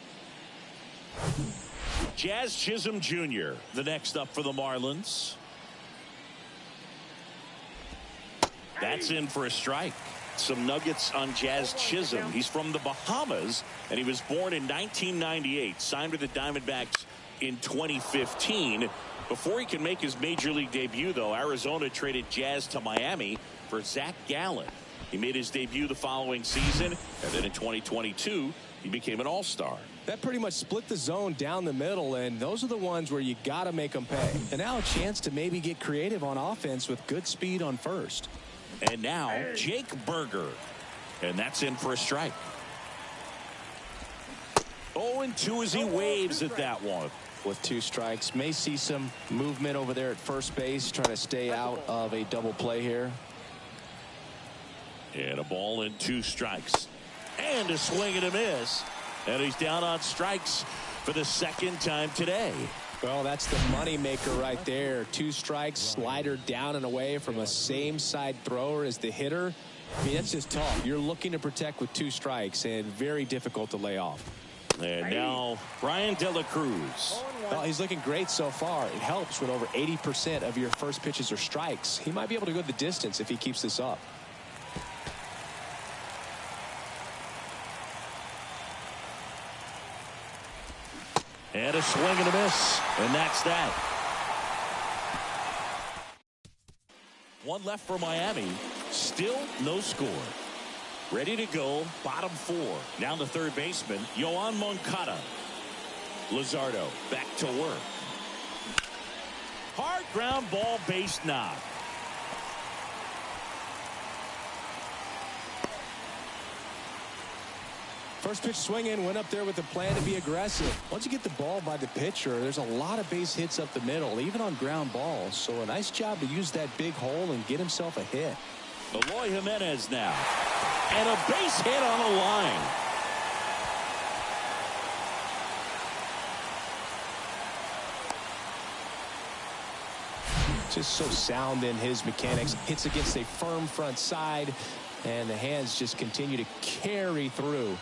Jazz Chisholm Jr., the next up for the Marlins. That's in for a strike. Some nuggets on Jazz Chisholm. He's from the Bahamas, and he was born in 1998. Signed with the Diamondbacks in 2015. Before he can make his major league debut, though, Arizona traded Jazz to Miami for Zach Gallen. He made his debut the following season, and then in 2022, he became an all-star. That pretty much split the zone down the middle, and those are the ones where you got to make them pay. And now a chance to maybe get creative on offense with good speed on first. And now Jake Burger, and that's in for a strike. 0-2 as he waves at that one. With 2 strikes, may see some movement over there at first base, trying to stay out of a double play here. And a ball and 2 strikes. And a swing and a miss. And he's down on strikes. for the second time today. Well, that's the money maker right there. 2 strikes, slider down and away from a same side thrower as the hitter. I mean, that's just tough. You're looking to protect with 2 strikes and very difficult to lay off. And now Brian De La Cruz. Well, he's looking great so far. It helps when over 80% of your first pitches are strikes. He might be able to go the distance if he keeps this up. And a swing and a miss. And that's that. 1 left for Miami. Still no score. Ready to go. Bottom 4. Down to third baseman, Yoan Moncada. Luzardo back to work. Hard ground ball, base knock. First pitch swinging, went up there with the plan to be aggressive. Once you get the ball by the pitcher, there's a lot of base hits up the middle, even on ground balls. So a nice job to use that big hole and get himself a hit. Eloy Jimenez now. And a base hit on the line. Just so sound in his mechanics. Hits against a firm front side, and the hands just continue to carry through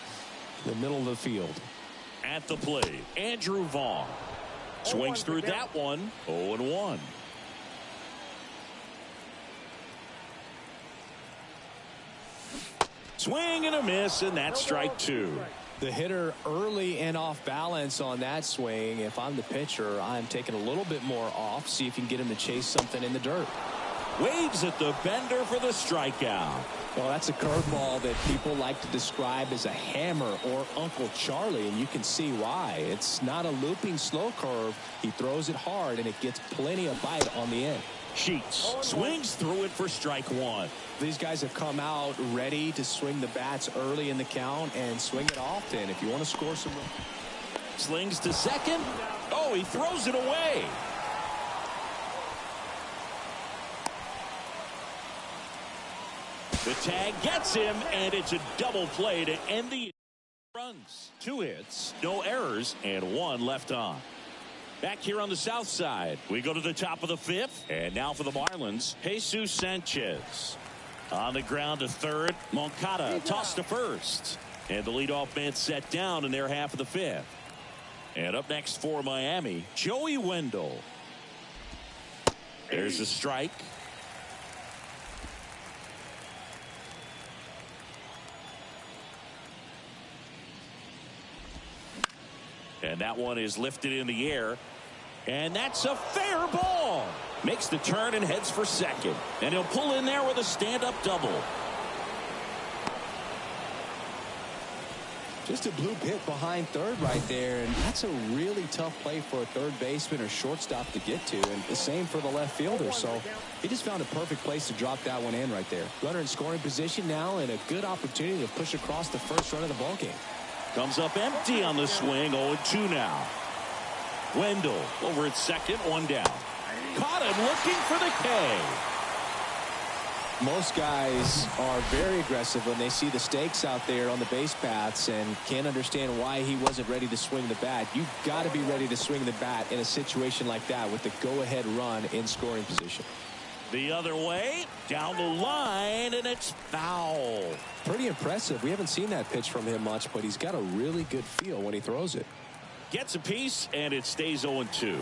the middle of the field. At the plate, Andrew Vaughn. Swings through that one. 0-1. Swing and a miss, and that's strike 2. The hitter early and off balance on that swing. If I'm the pitcher, I'm taking a little bit more off. See if you can get him to chase something in the dirt. Waves at the bender for the strikeout. Well, that's a curveball that people like to describe as a hammer or Uncle Charlie, and you can see why. It's not a looping slow curve. He throws it hard, and it gets plenty of bite on the end. Sheets swings through it for strike 1. These guys have come out ready to swing the bats early in the count and swing it often. If you want to score some. Slings to second. Oh, he throws it away. The tag gets him, and it's a double play to end the runs. 2 hits, no errors, and 1 left on. Back here on the south side, we go to the top of the 5th, and now for the Marlins, Jesus Sanchez. On the ground to third, Moncada tossed to first. And the leadoff man set down in their half of the 5th. And up next for Miami, Joey Wendell. There's a strike. And that one is lifted in the air. And that's a fair ball. Makes the turn and heads for second. And he'll pull in there with a stand-up double. Just a bloop hit behind third right there, and that's a really tough play for a third baseman or shortstop to get to, and the same for the left fielder. So he just found a perfect place to drop that one in right there. Runner in scoring position now, and a good opportunity to push across the first run of the ballgame. Comes up empty on the swing. 0-2 now. Wendell over at second, 1 down. Caught him looking for the K. Most guys are very aggressive when they see the stakes out there on the base paths and can't understand why he wasn't ready to swing the bat. You've got to be ready to swing the bat in a situation like that with the go-ahead run in scoring position. The other way, down the line, and it's foul. Pretty impressive. We haven't seen that pitch from him much, but he's got a really good feel when he throws it. Gets a piece, and it stays 0-2.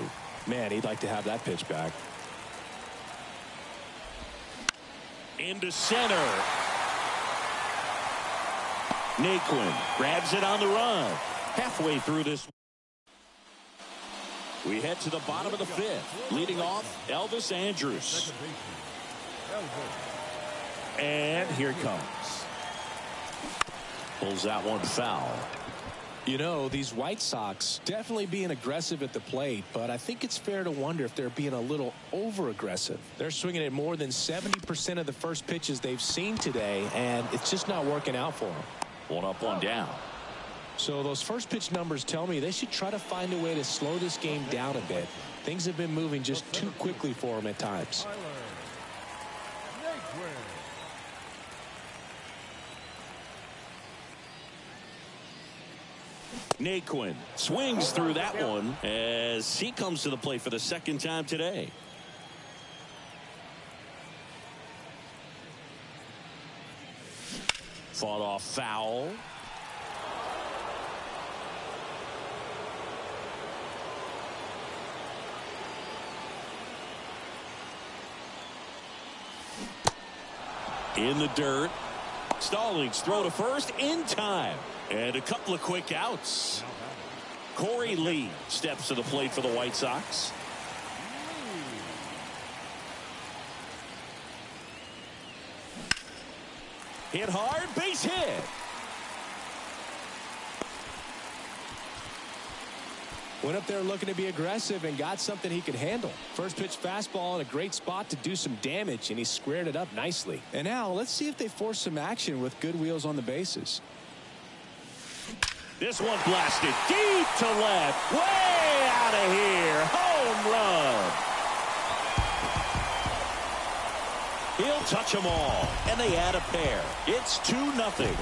Man, he'd like to have that pitch back. Into center. Naquin grabs it on the run. Halfway through this. We head to the bottom of the 5th. Leading off, Elvis Andrus. And here it comes. Pulls that one foul. You know, these White Sox definitely being aggressive at the plate, but I think it's fair to wonder if they're being a little over-aggressive. They're swinging at more than 70% of the first pitches they've seen today, and it's just not working out for them. 1 up, 1 down. So those first pitch numbers tell me they should try to find a way to slow this game down a bit. Things have been moving just too quickly for them at times. Naquin swings through that one as he comes to the plate for the second time today. Fought off foul. In the dirt. Stallings throw to first in time. And a couple of quick outs. Corey Lee steps to the plate for the White Sox. Hit hard, base hit. Went up there looking to be aggressive and got something he could handle. First pitch fastball in a great spot to do some damage, and he squared it up nicely. And now let's see if they force some action with good wheels on the bases. This one blasted deep to left. Way out of here. Home run. He'll touch them all, and they add a pair. It's 2-0.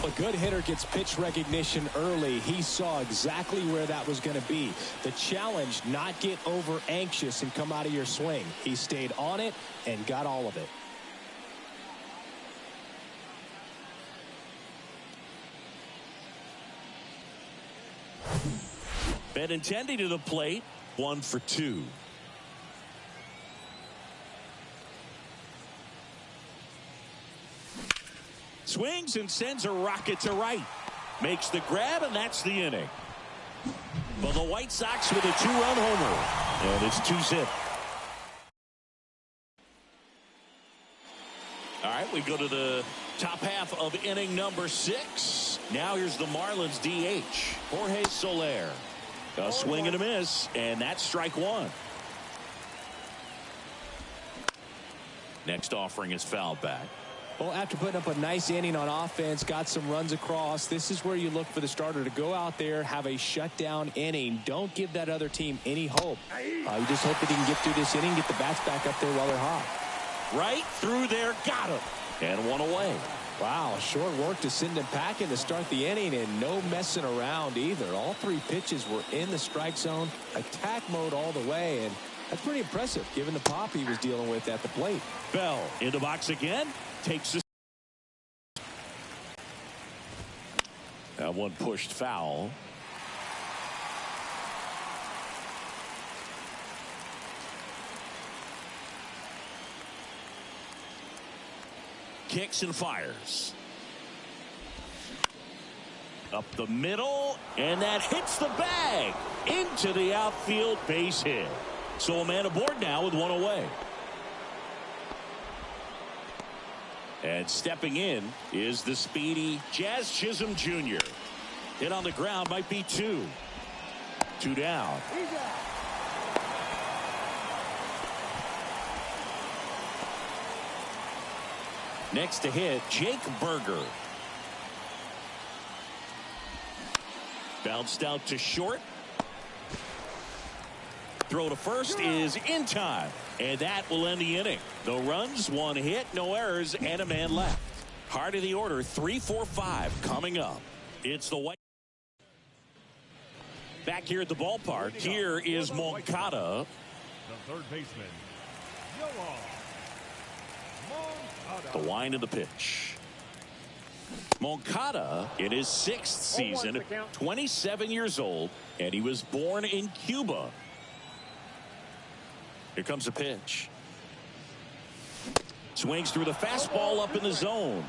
A good hitter gets pitch recognition early. He saw exactly where that was going to be. The challenge, not get over anxious and come out of your swing. He stayed on it and got all of it. Benintendi to the plate, 1 for 2. Swings and sends a rocket to right. Makes the grab, and that's the inning. But the White Sox with a 2-run homer. And it's 2-zip. All right, we go to the top half of inning number 6. Now here's the Marlins DH, Jorge Soler. A swing and a miss, and that's strike 1. Next offering is fouled back. Well, after putting up a nice inning on offense, got some runs across, this is where you look for the starter to go out there, have a shutdown inning. Don't give that other team any hope. You just hope that he can get through this inning, get the bats back up there while they're hot. Right through there, got him. And one away. Wow, short work to send him packing to start the inning, and no messing around either. All 3 pitches were in the strike zone, attack mode all the way, and that's pretty impressive given the pop he was dealing with at the plate. Bell in the box again. Takes this. That one pushed foul. Kicks and fires. Up the middle, and that hits the bag into the outfield, base hit. So a man aboard now with one away. And stepping in is the speedy Jazz Chisholm Jr. Hit on the ground, might be 2. 2 down. Next to hit, Jake Burger. Bounced out to short. Throw to first is in time, and that will end the inning. No runs, 1 hit, no errors, and a man left. Heart of the order, 3, 4, 5 coming up. It's the White. Back here at the ballpark, here is Moncada. The third baseman, Yoan Moncada. The wind of the pitch. Moncada in his 6th season, 27 years old, and he was born in Cuba. Here comes a pitch. Swings through the fastball up in the zone.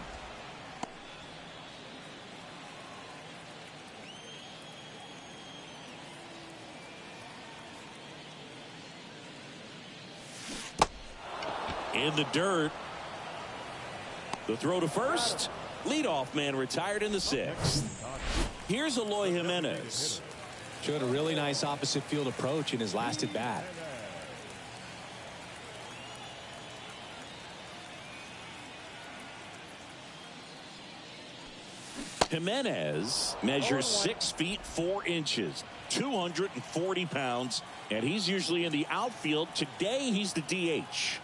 In the dirt. The throw to first. Leadoff man retired in the 6th. Here's Eloy Jimenez. Showed a really nice opposite field approach in his last at bat. Jimenez measures 6 feet 4 inches, 240 pounds, and he's usually in the outfield. Today, he's the DH.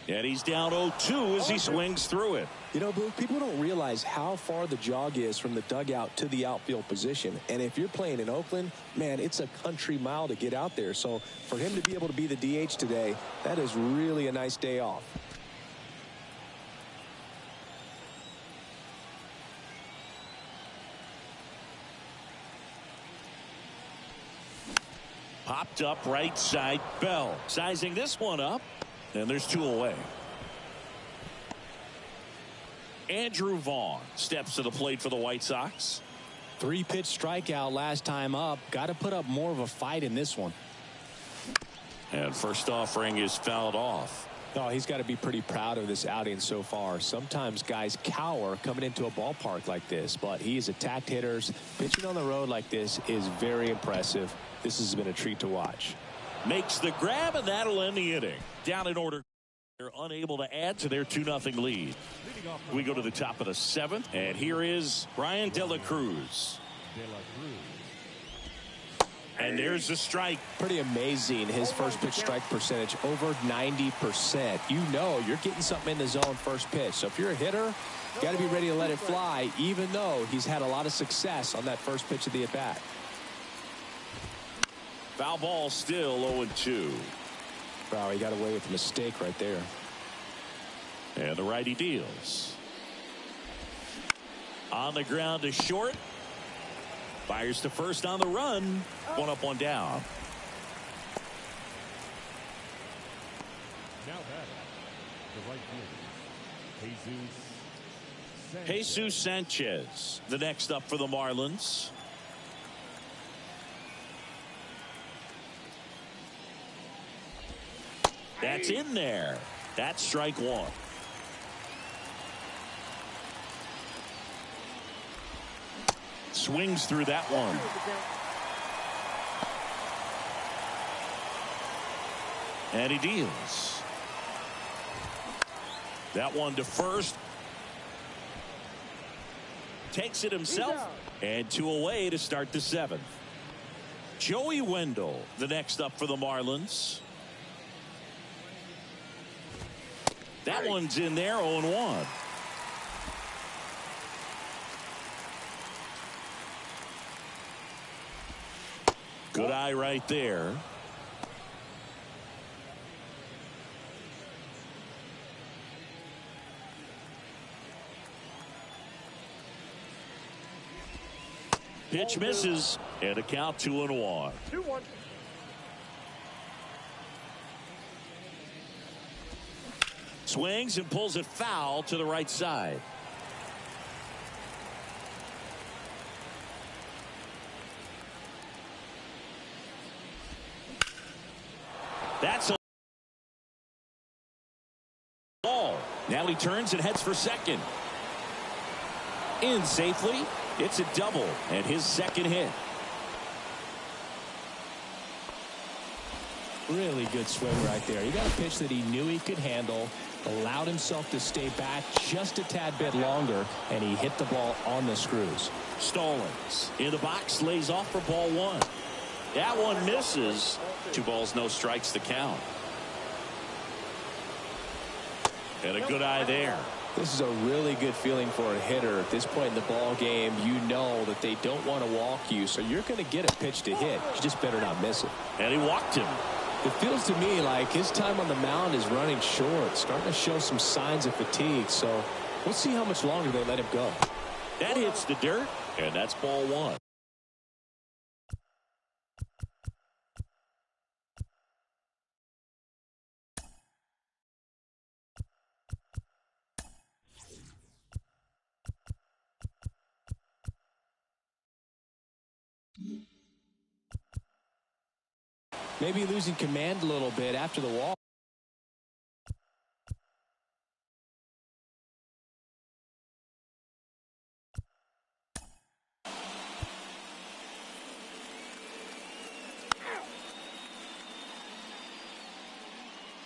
And he's down 0-2 as he swings through it. You know, Boog, people don't realize how far the jog is from the dugout to the outfield position. And if you're playing in Oakland, man, it's a country mile to get out there. So for him to be able to be the DH today, that is really a nice day off. Popped up right side. Bell sizing this one up, and there's 2 away. Andrew Vaughn steps to the plate for the White Sox. 3-pitch strikeout last time up. Got to put up more of a fight in this one. And first offering is fouled off. Oh, he's got to be pretty proud of this outing so far. Sometimes guys cower coming into a ballpark like this, but he has attacked hitters. Pitching on the road like this is very impressive. This has been a treat to watch. Makes the grab, and that'll end the inning. Down in order. They're unable to add to their 2-0 lead. We go to the top of the 7th, and here is Brian De La Cruz. And there's the strike. Pretty amazing. His first pitch strike percentage over 90%. You know you're getting something in the zone first pitch. So if you're a hitter, you got to be ready to let it fly, even though he's had a lot of success on that first pitch of the at-bat. Foul ball still 0-2. Wow, he got away with a mistake right there. And the righty deals. On the ground to short. Fires to first on the run. 1 up, 1 down. Now batting, the right fielder, Jesus Sanchez, the next up for the Marlins. That's in there. That's strike 1. Swings through that one. And he deals. That one to first. Takes it himself. And 2 away to start the 7th. Joey Wendell, the next up for the Marlins. That one's in there, 0-1. Good eye right there. Pitch misses, and a count 2-1. 2-1. Swings and pulls it foul to the right side. That's a ball. Now he turns and heads for second. In safely. It's a double and his second hit. Really good swing right there. He got a pitch that he knew he could handle, allowed himself to stay back just a tad bit longer, and he hit the ball on the screws. Stallings in the box, lays off for ball 1. That one misses. 2 balls, no strikes to count. And a good eye there. This is a really good feeling for a hitter at this point in the ball game. You know that they don't want to walk you, so you're going to get a pitch to hit. You just better not miss it. And he walked him. It feels to me like his time on the mound is running short, starting to show some signs of fatigue. So we'll see how much longer they let him go. That hits the dirt, and that's ball 1. Maybe losing command a little bit after the walk.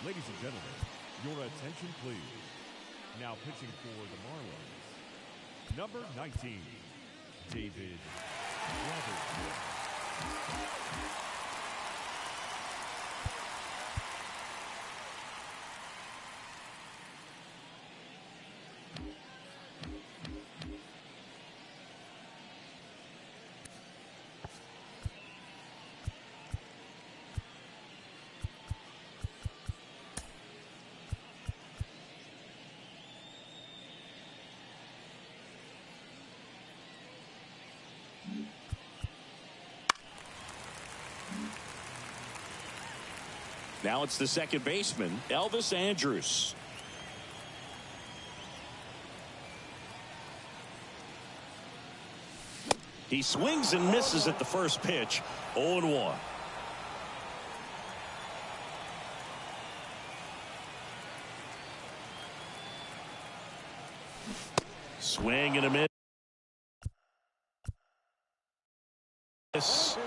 Ladies and gentlemen, your attention please. Now pitching for the Marlins, number 19, David Robertson. Now it's the second baseman, Elvis Andrus. He swings and misses at the first pitch. 0-1. Swing and a miss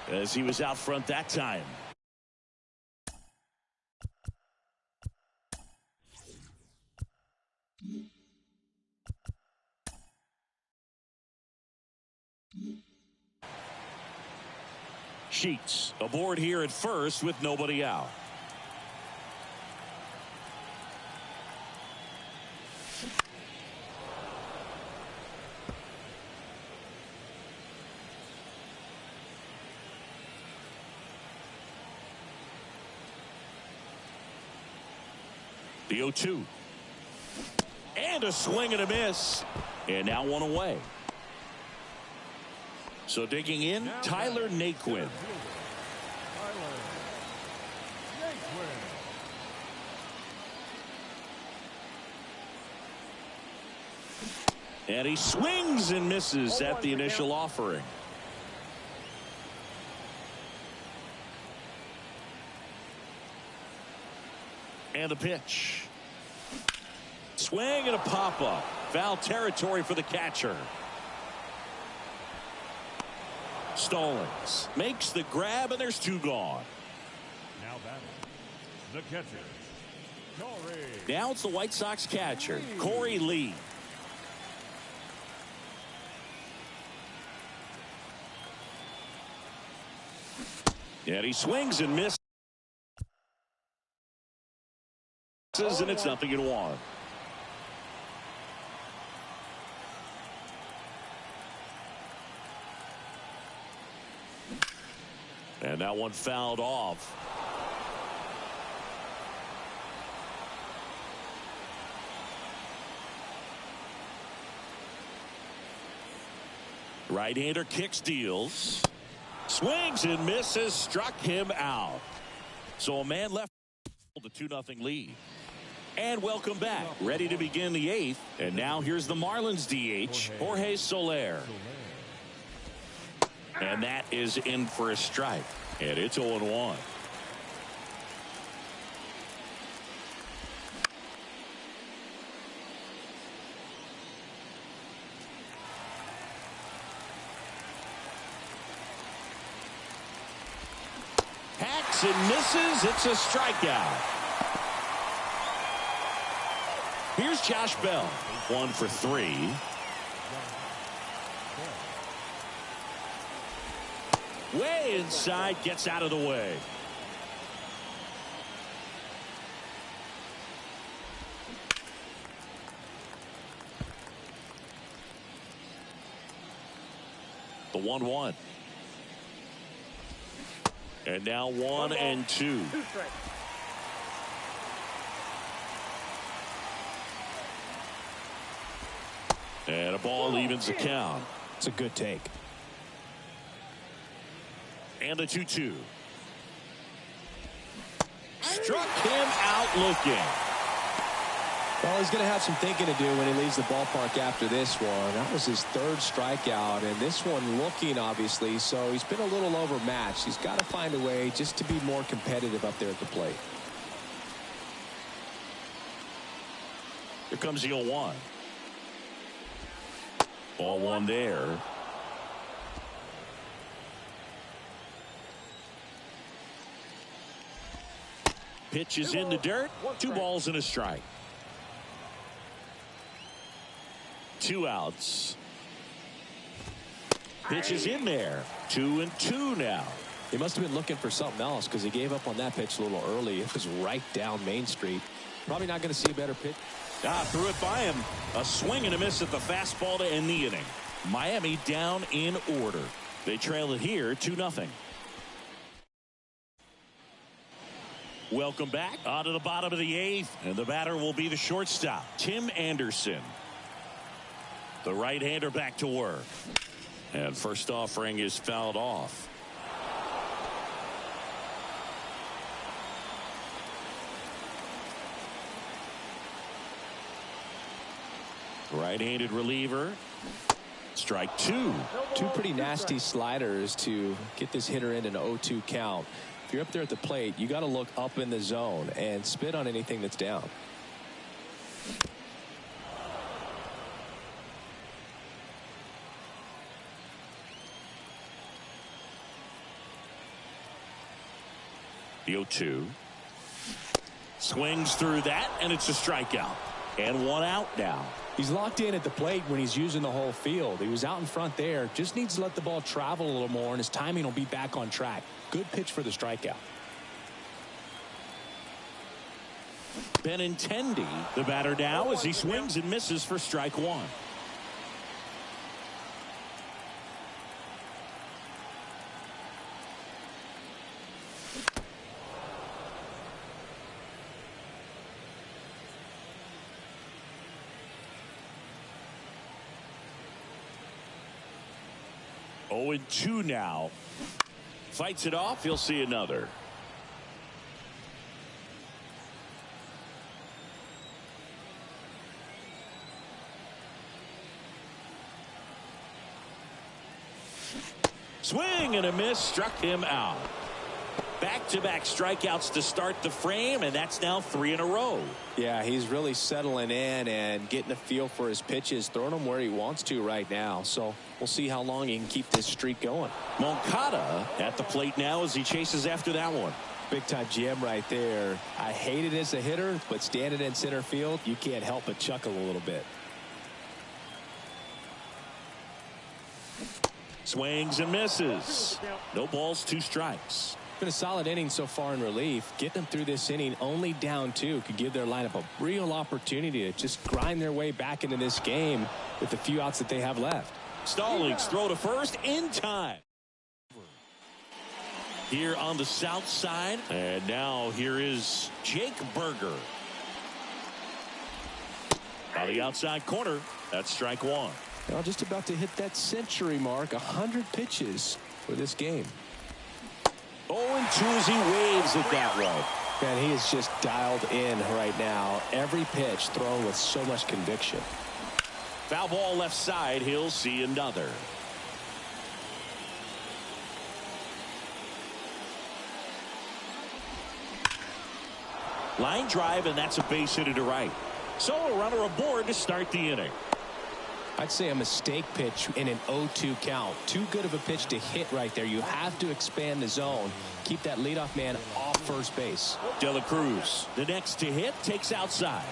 as he was out front that time. Sheets aboard here at first with nobody out. The 0-2. And a swing and a miss. And now one away. So digging in, Tyler Naquin. And he swings and misses at the initial offering. And the pitch. Swing and a pop-up. Foul territory for the catcher. Stallings makes the grab, and there's two gone. Now batting, the catcher, Corey. Now it's the White Sox catcher, Corey Lee. And he swings and misses, and it's 0-1. And that one fouled off. Right-hander kicks, deals. Swings and misses, struck him out. So a man left, the 2-0 lead. And welcome back. Ready to begin the 8th. And now here's the Marlins DH, Jorge Soler. And that is in for a strike. And it's 0-1. Hacks and misses. It's a strikeout. Here's Josh Bell. 1 for 3. Way inside, gets out of the way. The 1-1. And now 1-2. And a ball evens the count. It's a good take. And a 2-2. Struck him out looking. Well, he's going to have some thinking to do when he leaves the ballpark after this one. That was his 3rd strikeout, and this one looking, obviously, so he's been a little overmatched. He's got to find a way just to be more competitive up there at the plate. Here comes the 0-1. Ball 1 there. Pitch is in the dirt. 2 balls and a strike. 2 outs. Pitch is in there. 2-2 now. He must have been looking for something else because he gave up on that pitch a little early. It was right down Main Street. Probably not going to see a better pitch. Threw it by him. A swing and a miss at the fastball to end the inning. Miami down in order. They trail it here 2-0. Welcome back onto the bottom of the 8th, and the batter will be the shortstop, Tim Anderson. The right-hander back to work. And first offering is fouled off. Right-handed reliever. Strike 2. Two pretty nasty sliders to get this hitter in an 0-2 count. If you're up there at the plate, you got to look up in the zone and spit on anything that's down. The 0-2. Swings through that, and it's a strikeout. And 1 out now. He's locked in at the plate when he's using the whole field. He was out in front there. Just needs to let the ball travel a little more, and his timing will be back on track. Good pitch for the strikeout. Benintendi, the batter now, as he swings and misses for strike 1. Oh, and 2 now. Fights it off. He'll see another. Swing and a miss, struck him out. Back-to-back strikeouts to start the frame, and that's now 3 in a row. Yeah, he's really settling in and getting a feel for his pitches, throwing them where he wants to right now. So we'll see how long he can keep this streak going. Moncada at the plate now as he chases after that one. Big-time gem right there. I hate it as a hitter, but standing in center field, you can't help but chuckle a little bit. Swings and misses. No balls, 2 strikes. Been a solid inning so far in relief. Getting them through this inning only down 2 could give their lineup a real opportunity to just grind their way back into this game with the few outs that they have left. Stallings throw to first in time. Here on the south side, and now here is Jake Burger. On the outside corner, that's strike 1. Well, just about to hit that century mark, 100 pitches for this game. 0-2 as he waves it that way. Man, he is just dialed in right now. Every pitch thrown with so much conviction. Foul ball left side. He'll see another. Line drive, and that's a base hit to right. So a runner aboard to start the inning. I'd say a mistake pitch in an 0-2 count. Too good of a pitch to hit right there. You have to expand the zone. Keep that leadoff man off first base. De La Cruz, the next to hit, takes outside.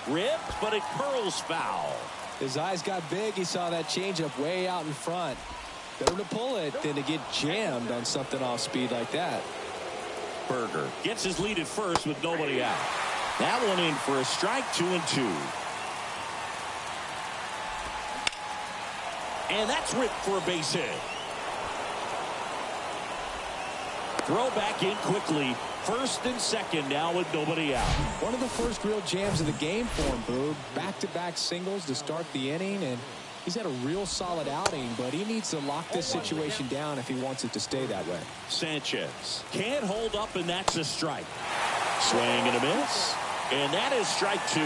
Ripped, but it curls foul. His eyes got big. He saw that changeup way out in front. Better to pull it than to get jammed on something off speed like that. Burger gets his lead at first with nobody out. That one in for a strike, 2-2. And that's ripped for a base hit. Throw back in quickly. First and second now with nobody out. One of the first real jams of the game for him, Boog. Back-to-back singles to start the inning, and he's had a real solid outing, but he needs to lock this situation down if he wants it to stay that way. Sanchez can't hold up, and that's a strike. Swing and a miss, and that is strike 2.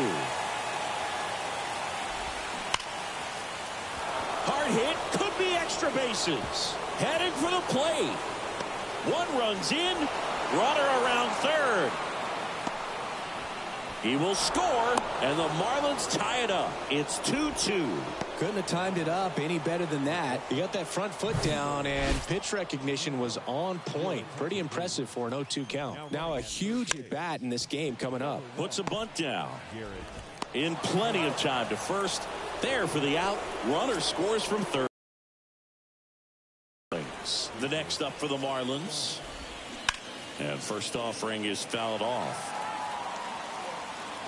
Hard hit, could be extra bases. Headed for the plate. One runs in, runner around third. He will score, and the Marlins tie it up. It's 2-2. Couldn't have timed it up any better than that. He got that front foot down, and pitch recognition was on point. Pretty impressive for an 0-2 count. Now a huge at bat in this game coming up. Puts a bunt down. in plenty of time to first. There for the out. Runner scores from third. The next up for the Marlins. And first offering is fouled off.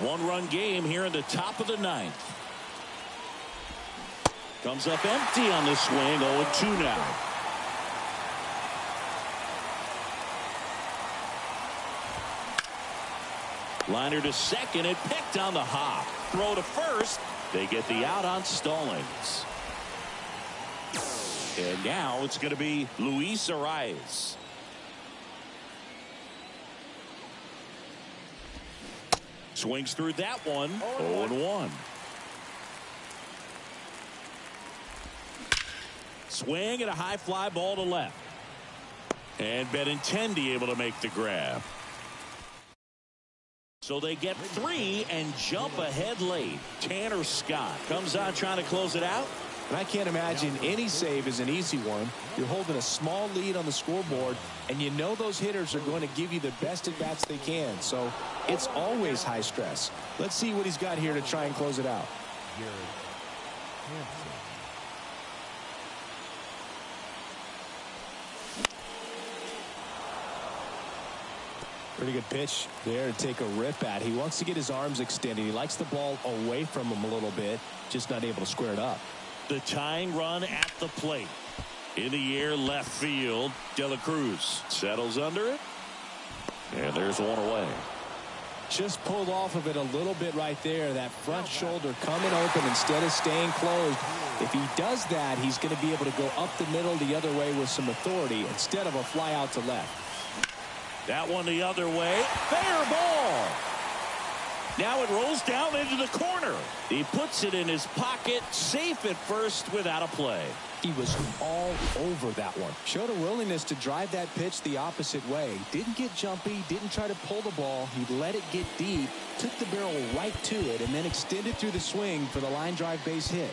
1-run game here in the top of the ninth. Comes up empty on the swing. 0-2 now. Liner to second. It picked on the hop. Throw to first. They get the out on Stallings. And now it's going to be Luis Arraez. Swings through that one. 0-1. Swing and a high fly ball to left. And Benintendi able to make the grab. So they get 3 and jump ahead late. Tanner Scott comes on trying to close it out. And I can't imagine any save is an easy one. You're holding a small lead on the scoreboard, and you know those hitters are going to give you the best at bats they can. So it's always high stress. Let's see what he's got here to try and close it out. Garrett Hampson. Pretty good pitch there to take a rip at. He wants to get his arms extended. He likes the ball away from him a little bit, just not able to square it up. The tying run at the plate. In the air left field. De La Cruz settles under it. And there's one away. Just pulled off of it a little bit right there. That front shoulder coming open instead of staying closed. If he does that, he's going to be able to go up the middle the other way with some authority instead of a fly out to left. That one the other way. Fair ball. Now it rolls down into the corner. He puts it in his pocket, safe at first without a play. He was all over that one. Showed a willingness to drive that pitch the opposite way. Didn't get jumpy, didn't try to pull the ball. He let it get deep, took the barrel right to it, and then extended through the swing for the line drive base hit.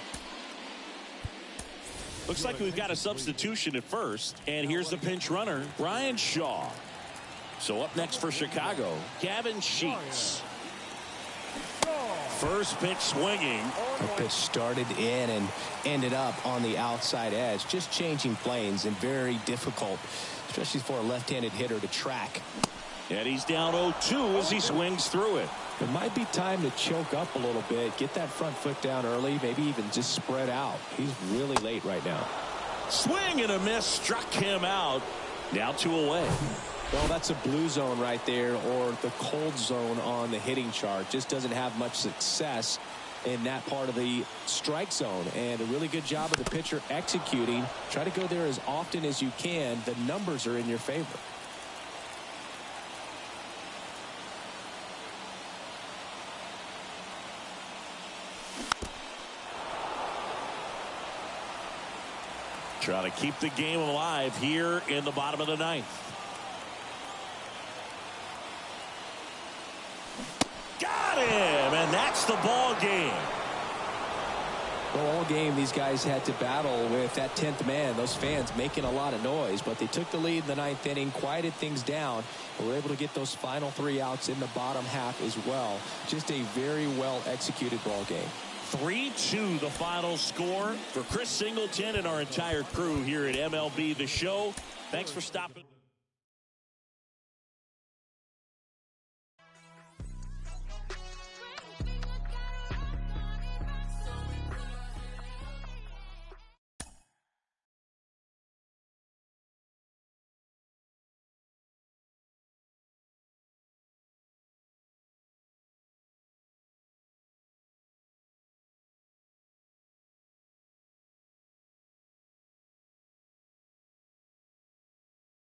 Looks like we've got a substitution at first. And here's the pinch runner, Bryan Shaw. So up next for Chicago, Gavin Sheets. First pitch swinging. The pitch started in and ended up on the outside edge. Just changing planes and very difficult, especially for a left-handed hitter to track. And he's down 0-2 as he swings through it. It might be time to choke up a little bit, get that front foot down early, maybe even just spread out. He's really late right now. Swing and a miss struck him out. Now 2 away. Well, that's a blue zone right there, or the cold zone on the hitting chart. Just doesn't have much success in that part of the strike zone. And a really good job of the pitcher executing. Try to go there as often as you can. The numbers are in your favor. Try to keep the game alive here in the bottom of the ninth. Got him, and that's the ball game. Well, all game these guys had to battle with that 10th man. Those fans making a lot of noise, but they took the lead in the 9th inning, quieted things down, and were able to get those final 3 outs in the bottom half as well. Just a very well executed ball game. 3-2 the final score. For Chris Singleton and our entire crew here at MLB The Show, thanks for stopping.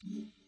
Mm-hmm.